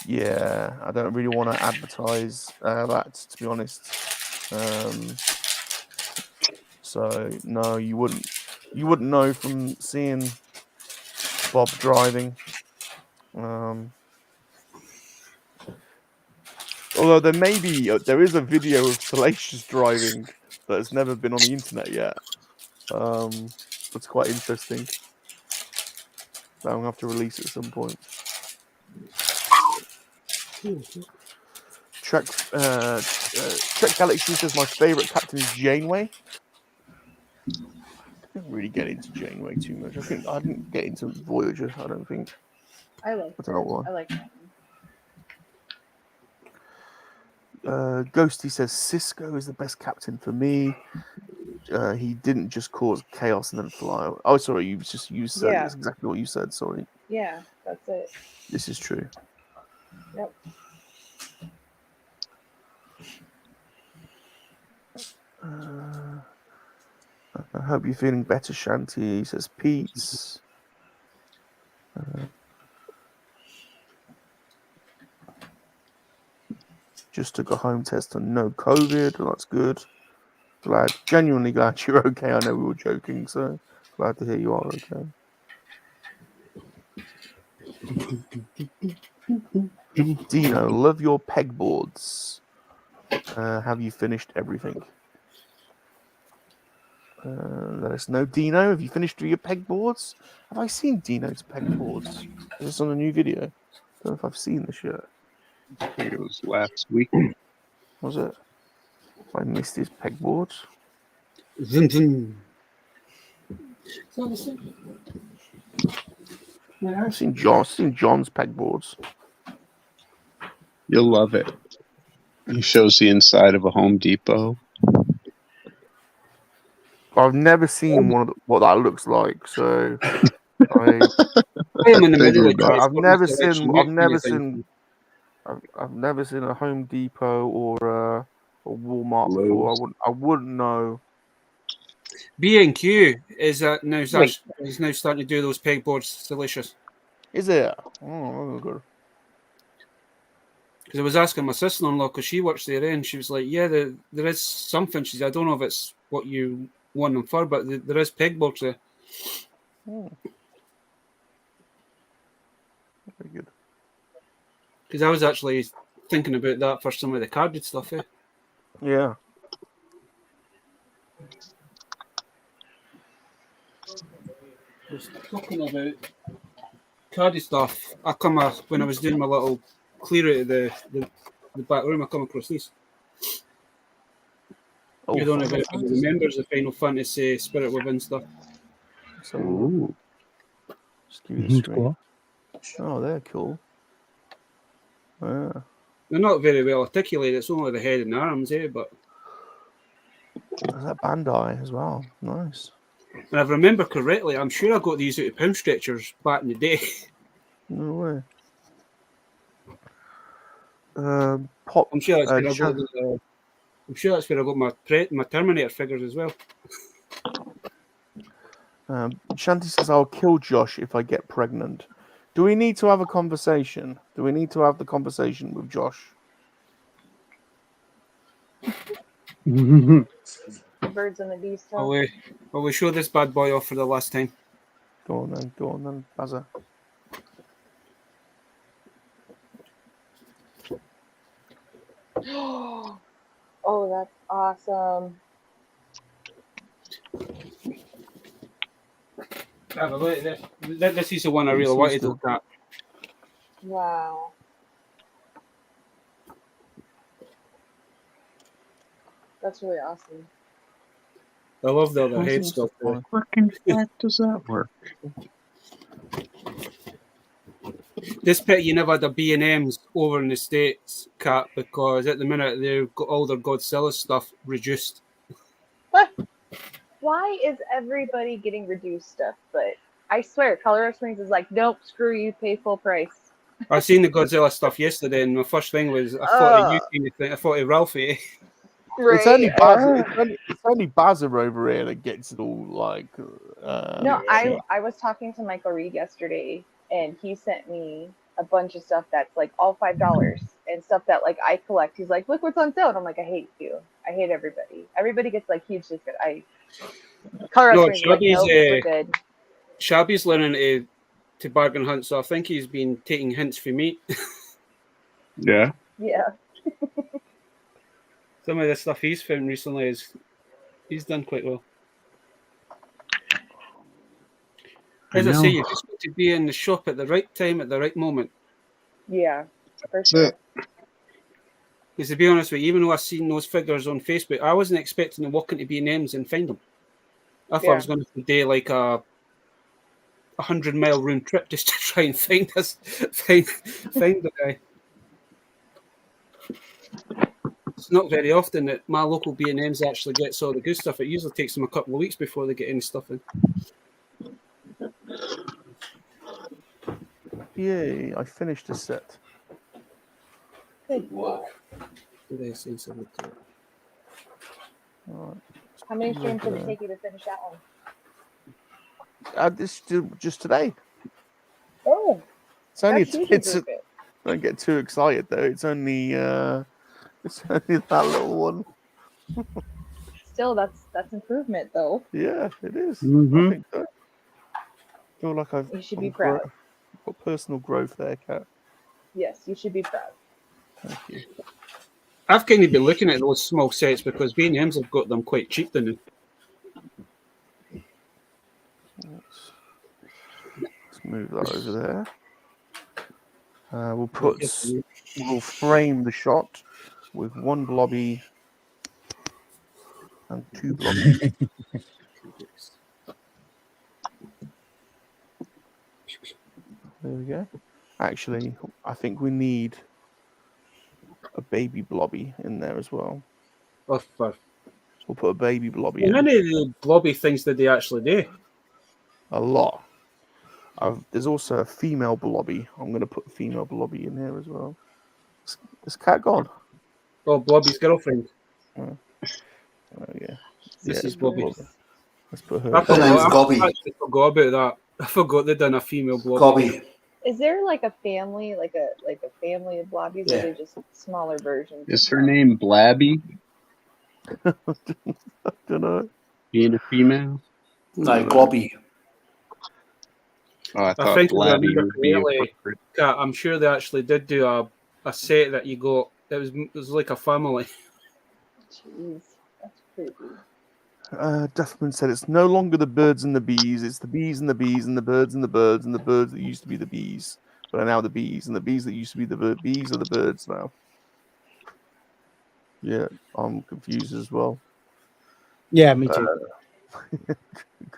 Yeah, I don't really want to advertise that, to be honest. So no, you wouldn't know from seeing Bob driving. Although there is a video of Salacious driving that has never been on the internet yet. That's quite interesting. I'm gonna have to release it at some point. Trek Galaxy says my favorite captain is Janeway. I didn't really get into Janeway too much. I didn't get into Voyager. I don't think. I like. I don't know why. I like that one. Ghosty says Cisco is the best captain for me. He didn't just cause chaos and then fly. Oh, sorry, you said that's exactly what you said. Sorry. Yeah, that's it. This is true. Yep. I hope you're feeling better, Shanti, says Pete. Just took a home test on no COVID. Well, that's good. Genuinely glad you're okay. I know we were joking, so glad to hear you are okay. Dino, love your pegboards. Have you finished everything? Let us know, Dino. Have you finished your pegboards? Have I seen Dino's pegboards? Is this on a new video? I don't know if I've seen this yet. I think it was last week. Was it? I missed his pegboards. Zoom, zoom. I've seen John's pegboards. You'll love it. He shows the inside of a Home Depot. I've never seen what that looks like, so I am in the middle of I've never seen a Home Depot or a Walmart before. I wouldn't know. B&Q is now starting to do those pegboards. Salacious. Is it? Oh, good. Because I was asking my sister-in-law, because she works there, and she was like, "Yeah, there is something." She said, "I don't know if it's what you want them for, but there is pegboards there." Very good. Because I was actually thinking about that for some of the carded stuff. Yeah. I was talking about carded stuff. When I was doing my little clear out of the back room, I come across these. You don't know if it remembers the Final Fantasy Spirit Within stuff. Ooh. Just give you the screen. Oh, they're cool. Yeah. They're not very well articulated. It's only the head and the arms, but There's that Bandai as well. Nice. And if I remember correctly, I'm sure I got these out of pound stretchers back in the day. No way. Pop. I'm sure that's where I got my Terminator figures as well. Shanti says, "I'll kill Josh if I get pregnant." Do we need to have a conversation? Do we need to have the conversation with Josh? Birds and the bees. Will we show this bad boy off for the last time? Go on then, Bazza. Oh, that's awesome. Have a look at this. This is the one I really wanted to look at. Wow. That's really awesome. I love the other head stuff. Fucking fuck does that work? This pit, you never had a B&M's over in the States, Cat, because at the minute they've got all their Godzilla stuff reduced. Why is everybody getting reduced stuff? But I swear, Colorado Springs is like, nope, screw you, pay full price. I seen the Godzilla stuff yesterday, and my first thing was I thought of you kind of thing. I thought of Ralphie. It's only Right? Baz. It's only Bazza over here that gets it all like. No, I was talking to Michael Reed yesterday, and he sent me a bunch of stuff that's like all $5 and stuff that like I collect. He's like, look what's on sale. And I'm like, I hate you. I hate everybody. Everybody gets like huge discount. Colorado No, Springs is like, nope, we're good. Shabby's learning to bargain hunt, so I think he's been taking hints from me. Yeah. Yeah. Some of the stuff he's found recently he's done quite well. As I say, you just got to be in the shop at the right time at the right moment. Yeah, for sure. Because to be honest with you, even though I seen those figures on Facebook, I wasn't expecting to walk into B&M's and find them. I thought I was going to do like a 100-mile round trip just to try and find the guy. It's not very often that my local B&M's actually gets all the good stuff. It usually takes them a couple of weeks before they get any stuff in. Yay! I finished a set. Good work. Right. How many streams did it take you to finish that one? This just today. Oh, it's only. It's don't get too excited though. It's only that little one. Still, that's improvement though. Yeah, it is. Mm-hmm. I think so. I feel like You should be proud. Got personal growth there, Kat. Yes, you should be proud. Thank you. I've kind of been looking at those small sets because B&M's have got them quite cheap now. Let's move that over there. We'll frame the shot with one blobby and two blobbies. There we go. Actually, I think we need a baby blobby in there as well. So we'll put a baby blobby in. How many of the blobby things did they actually do? A lot. There's also a female blobby. I'm going to put a female blobby in here as well. Is Cat gone? Oh, Blobby's girlfriend. Oh yeah. This is Blobby. Let's put her. Her name's Gobby. I forgot about that. I forgot they'd done a female Blobby. Gobby. Is there like a family, like a family of blobbies, or are they just smaller versions? Is her name Blabby? I don't know. Being a female? No, Gobby. Oh, I I thought think Blabby would be appropriate. I'm sure they actually did do a set that you got. It was like a family. Jeez, that's creepy. Duffman said it's no longer the birds and the bees, it's the bees and the bees and the birds and the birds and the birds that used to be the bees, but are now the bees, and the bees that used to be the bees are the birds now. Yeah, I'm confused as well. Yeah, me too.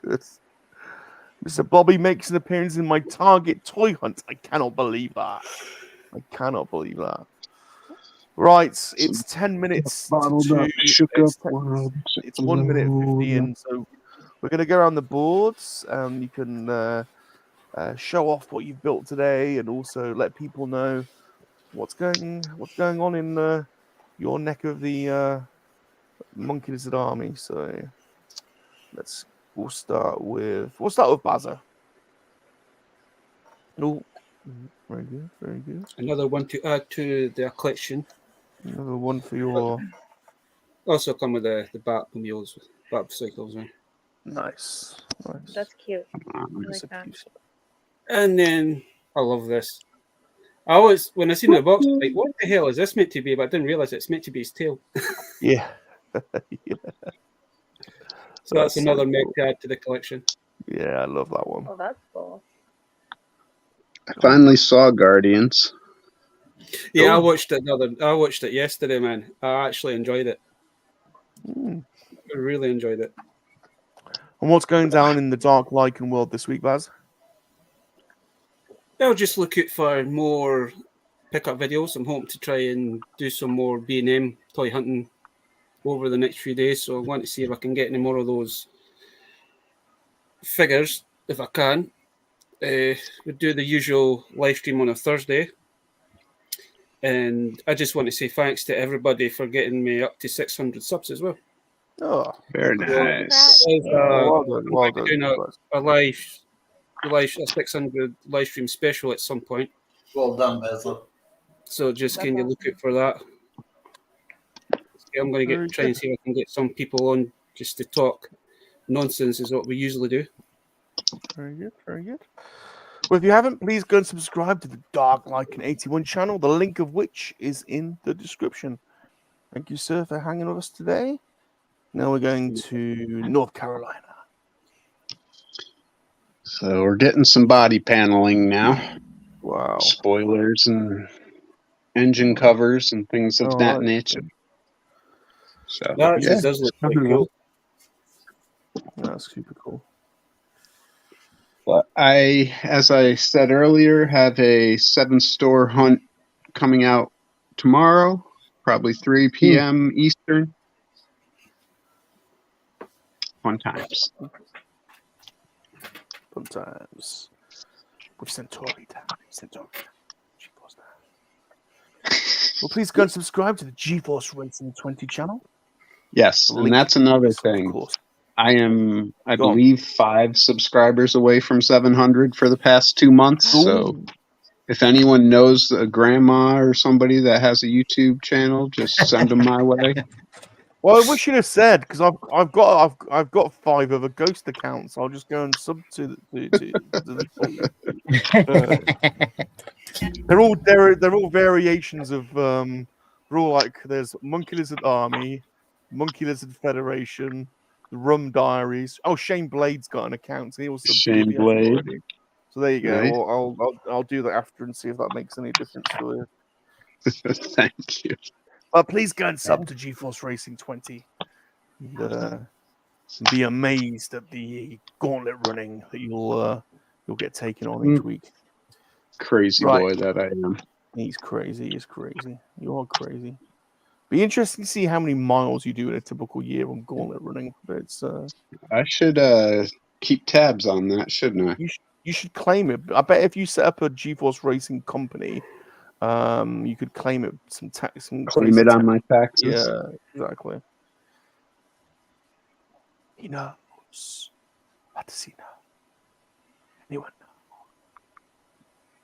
Good. Mr. Bobby makes an appearance in my Target toy hunt. I cannot believe that. I cannot believe that. Right, it's 10 minutes to it's 1 minute 15, so we're going to go around the boards. You can show off what you've built today, and also let people know what's going on in your neck of the MoNKey-LiZaRD army. So we'll start with Bazza. Oh, very good, very good. Another one to add to their collection. Another one for your. Also come with the bat mules, bat cycles, right? Nice. That's cute. I like that. And then I love this. I always, when I seen the box, like, what the hell is this meant to be? But I didn't realize it's meant to be his tail. Yeah. Yeah. So that's another mech to add to the collection. Yeah, I love that one. Oh, that's cool. I finally saw Guardians. Yeah, I watched it yesterday, man. I actually enjoyed it. I really enjoyed it. And what's going down in the Dark Lycan world this week, Baz? I'll just look out for more pickup videos. I'm hoping to try and do some more B&M toy hunting over the next few days. So I want to see if I can get any more of those figures, if I can. we do the usual live stream on a Thursday. And I just want to say thanks to everybody for getting me up to 600 subs as well. Oh, Very nice. well done. Well done. Doing a live a 600 live stream special at some point. Well done, Basil. So just kind of look out for that. I'm going to try and see if I can get some people on just to talk nonsense is what we usually do. Very good, very good. Well, if you haven't, please go and subscribe to the Dark Lycan 81 channel, the link of which is in the description. Thank you, sir, for hanging with us today. Now we're going to North Carolina. So we're getting some body paneling now. Wow. Spoilers and engine covers and things of that nature. So That does look pretty cool. That's super cool. But as I said earlier, have a 7-store hunt coming out tomorrow, probably 3 p.m. Eastern. Fun times. Fun times. With Centauri down. GeForce down. Well, please go and subscribe to the GeForce Racing 20 channel. Yes, and that's another thing. Of course. I am, I believe, 5 subscribers away from 700 for the past 2 months. So if anyone knows a grandma or somebody that has a YouTube channel, just send them my way. Well, I wish you'd have said, because I've got 5 other ghost accounts. I'll just go and sub to the they're all variations of they're all like there's Monkey-Lizard Army, Monkey-Lizard Federation, the Rum Diaries. Oh, Shane Blade's got an account. So he also Shane Blade. So there you go. Nice. Well, I'll do that after and see if that makes any difference for you. Thank you. Please go and sub to GeForce Racing 20. And, be amazed at the gauntlet running that you'll get taken on each week. Crazy boy that I am. He's crazy. He's crazy. You are crazy. Be interesting to see how many miles you do in a typical year on gauntlet running. But it's I should keep tabs on that, shouldn't I? You should claim it. I bet if you set up a GeForce Racing company, you could claim it some tax. Claim it on my taxes. Yeah, exactly. He knows. What does he know? Anyone know?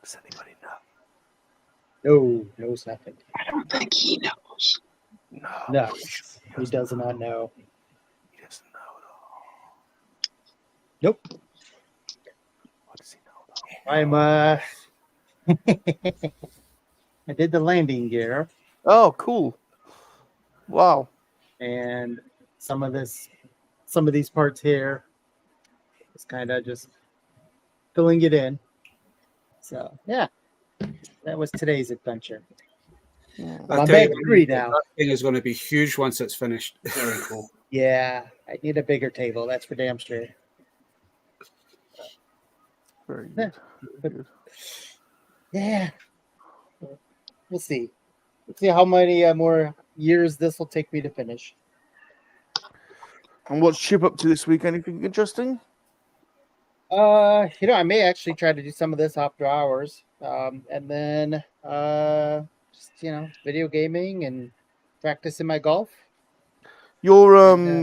Does anybody know? No, knows nothing. I don't think he knows. No, he does not know. He doesn't know at all. Nope. What does he know? I did the landing gear. Oh, cool. Wow. And some of these parts here is kind of just filling it in. So yeah, that was today's adventure. I'm back 3 now. That thing is going to be huge once it's finished. Very cool. Yeah, I need a bigger table. That's for damn sure. Very good. Yeah. We'll see. Let's see how many more years this will take me to finish. And what's Chip up to this week? Anything interesting? I may actually try to do some of this after hours. And then just video gaming and practicing my golf. Your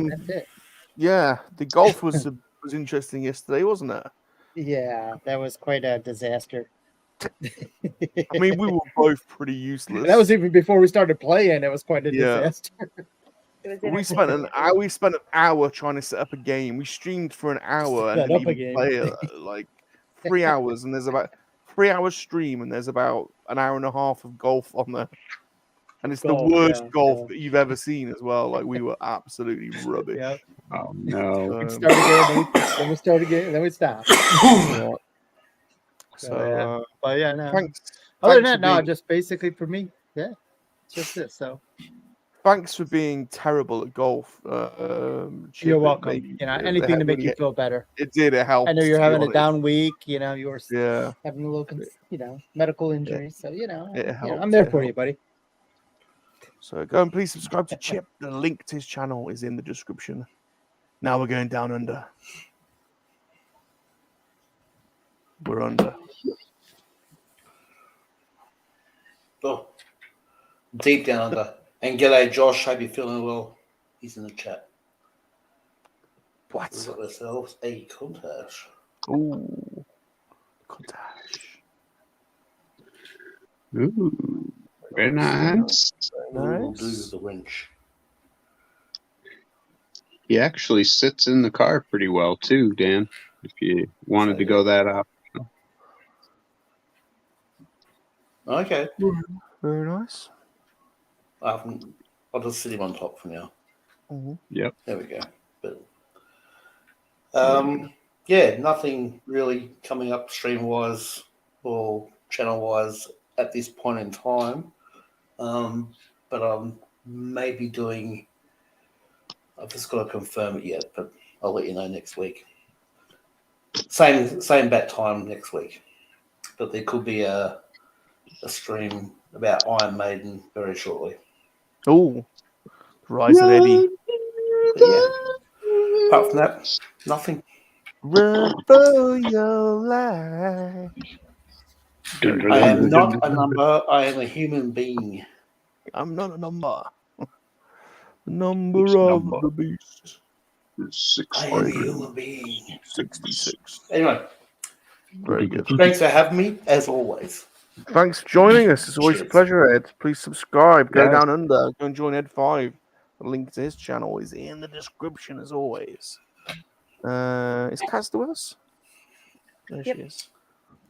that's it. Yeah, the golf was interesting yesterday, wasn't it? Yeah, that was quite a disaster. I mean, we were both pretty useless. That was even before we started playing. It was quite a disaster. We spent an hour trying to set up a game. We streamed for an hour and didn't even play it. Like 3 hours, and there's about 3 hours stream, and there's about an hour and a half of golf on there. And it's the worst golf that you've ever seen as well. Like, we were absolutely rubbish. Yeah. Oh no. We started again, then we started again, then we stopped. But yeah, no. Other than that, no, just basically for me, yeah, it's just it. So thanks for being terrible at golf. You're welcome. Anything to make you feel better. It did. It helped. I know you're having a down week. You were having a little, medical injury. So I'm there for you, buddy. So go and please subscribe to Chip. The link to his channel is in the description. Now we're going down under. We're under. Oh, deep down under. And g'day, Josh. Hope you're feeling well. He's in the chat. What? We've got ourselves a contest. Ooh. Cottage. Ooh, very nice. We'll do Nice. the winch. He actually sits in the car pretty well too, Dan. If you wanted to go that out. Okay. Very nice. I'll just sit him on top for now. Yep. There we go. But yeah, nothing really coming up stream wise or channel wise at this point in time. But I'm maybe doing. I've just got to confirm it yet, but I'll let you know next week. Same bat time next week, but there could be a stream about Iron Maiden very shortly. Oh, Rise of Eddie. But yeah, apart from that, nothing. Run for your life. I am not a number. I am a human being. I'm not a number. The number of the beast. I am a human being. 66. Anyway, Very good. thanks for having me, as always. Thanks for joining us. It's always a Cheers. pleasure, Ed. Please subscribe. Go Yes. down under. Go and join Ed 5. The link to his channel is in the description, as always. Is Kaz with us? There she is.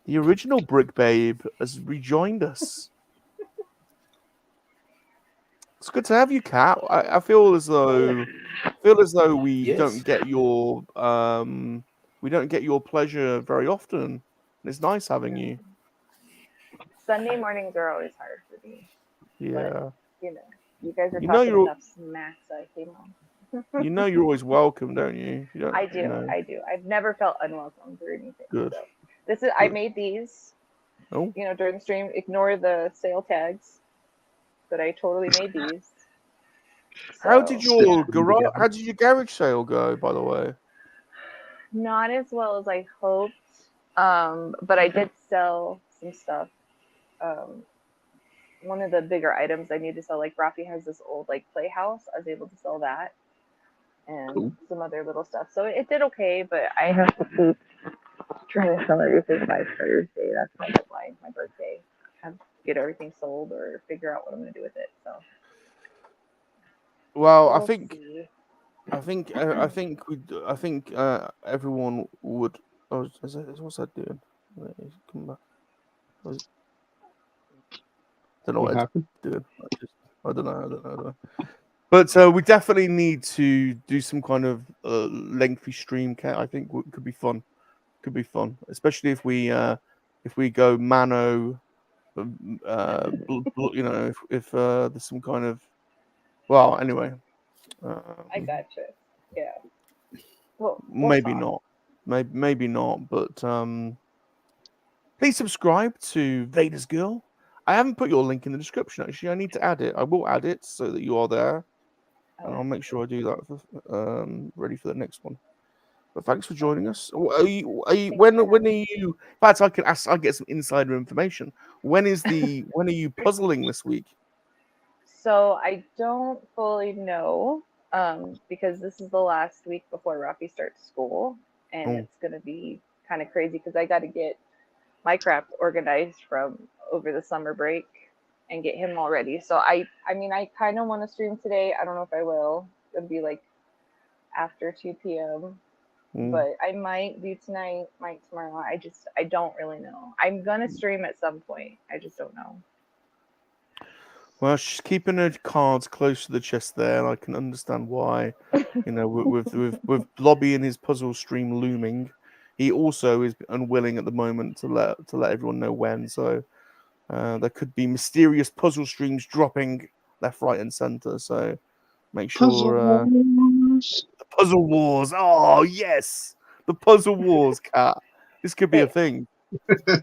The original Brick Babe has rejoined us. It's good to have you, Kat. I feel as though we don't get your pleasure very often. And it's nice having you. Sunday mornings are always hard for me. Yeah. But, you know, you guys are You know talking you're- enough smack, so I came on. You know you're always welcome, don't you? You don't, I do. you know. I do. I've never felt unwelcome or anything. Good. So this is. I Good. made these. Oh. You know, during the stream. Ignore the sale tags, but I totally made these. How did So, your garage sale go, by the way? not as well as I hoped, but I did sell some stuff. One of the bigger items I need to sell, like Rafi has this old like playhouse. I was able to sell that, and some other little stuff. So it did okay, but I have to keep trying to sell everything by Thursday. That's my deadline, my birthday. I have to get everything sold or figure out what I'm going to do with it. So. Well, We'll I think see. everyone would. Oh, what's that doing? Come back. Don't know what it's doing. I don't know. But we definitely need to do some kind of lengthy stream. I think could be fun. Could be fun, especially if we go mano. You know, if there's some kind of. Well, anyway. I gotcha. Yeah. Well, maybe not. Maybe not. But please subscribe to Vader's Girl. I haven't put your link in the description. Actually, I need to add it. I will add it so that you are there, and I'll make sure I do that. Ready for the next one. But thanks for joining us. When are you? In fact, I can ask. I get some insider information. When are you puzzling this week? So I don't fully know, because this is the last week before Rafi starts school, and it's gonna be kind of crazy because I got to get my crap organized from over the summer break and get him all ready. So I mean, I kind of want to stream today. I don't know if I will. It'll be like after 2 p.m. But I might do tonight, might tomorrow. I don't really know. I'm gonna stream at some point. I just don't know. Well, she's keeping her cards close to the chest there, and I can understand why. You know, with Blobby and his puzzle stream looming, he also is unwilling at the moment to let everyone know when. So there could be mysterious puzzle streams dropping left, right, and center. So make sure. The Puzzle Wars. Oh yes, the Puzzle Wars, Cat. This could be a thing.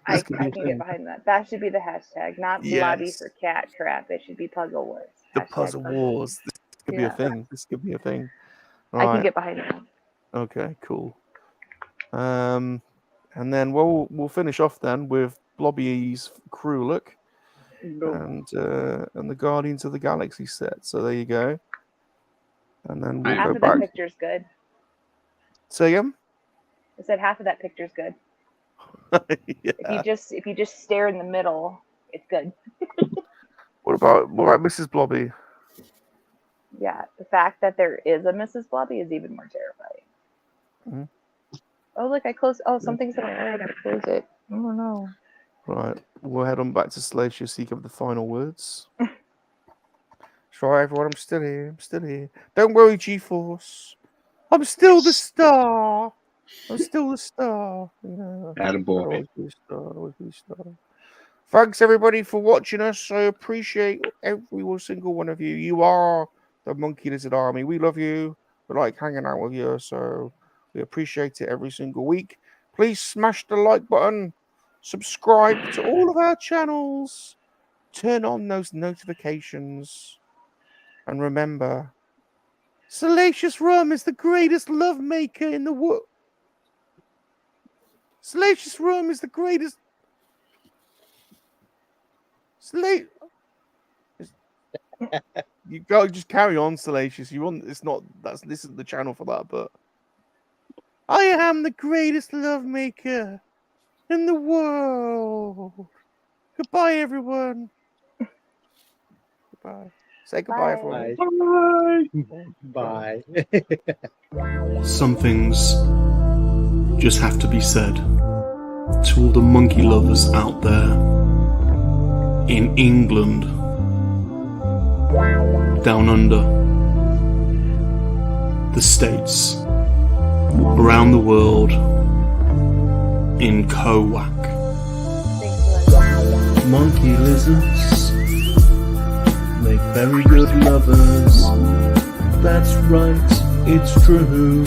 I can get behind that. That should be the hashtag, not lobby for cat crap. It should be Puzzle Wars. The Puzzle Wars. This could be a thing. This could be a thing. I can get behind that. Okay, cool. And then we'll finish off then with Blobby's crew look and the Guardians of the Galaxy set. So there you go. And then we'll Half go of back. that picture's good. Say again? I said half of that picture's good. Yeah. If you just stare in the middle, it's good. What about Mrs. Blobby? Yeah, the fact that there is a Mrs. Blobby is even more terrifying. Mhm. Oh, look, I closed. Oh, something's in my eye. I gotta close it. Oh, no. Right, we'll head on back to Salacious so you can have the final words. Try everyone, I'm still here. I'm still here. Don't worry, G-Force. I'm still the star. I'm still the star. Yeah. Attaboy. I'll always be a star. I'll always be a star. Thanks everybody for watching us. I appreciate every single one of you. You are the Monkey Lizard Army. We love you. We like hanging out with you, so we appreciate it every single week. Please smash the like button. Subscribe to all of our channels. Turn on those notifications. And remember, Salacious Rum is the greatest love maker in the world. Salacious Rum is the greatest. You go, just carry on, Salacious. You want? It's not. This isn't the channel for that. But I am the greatest love maker in the world. Goodbye, everyone. Goodbye. Say goodbye, Bye. everyone. Bye. Some things just have to be said to all the monkey lovers out there in England, down under, the States, around the world, in KoWaK. Monkey lizards make very good lovers. That's right, it's true.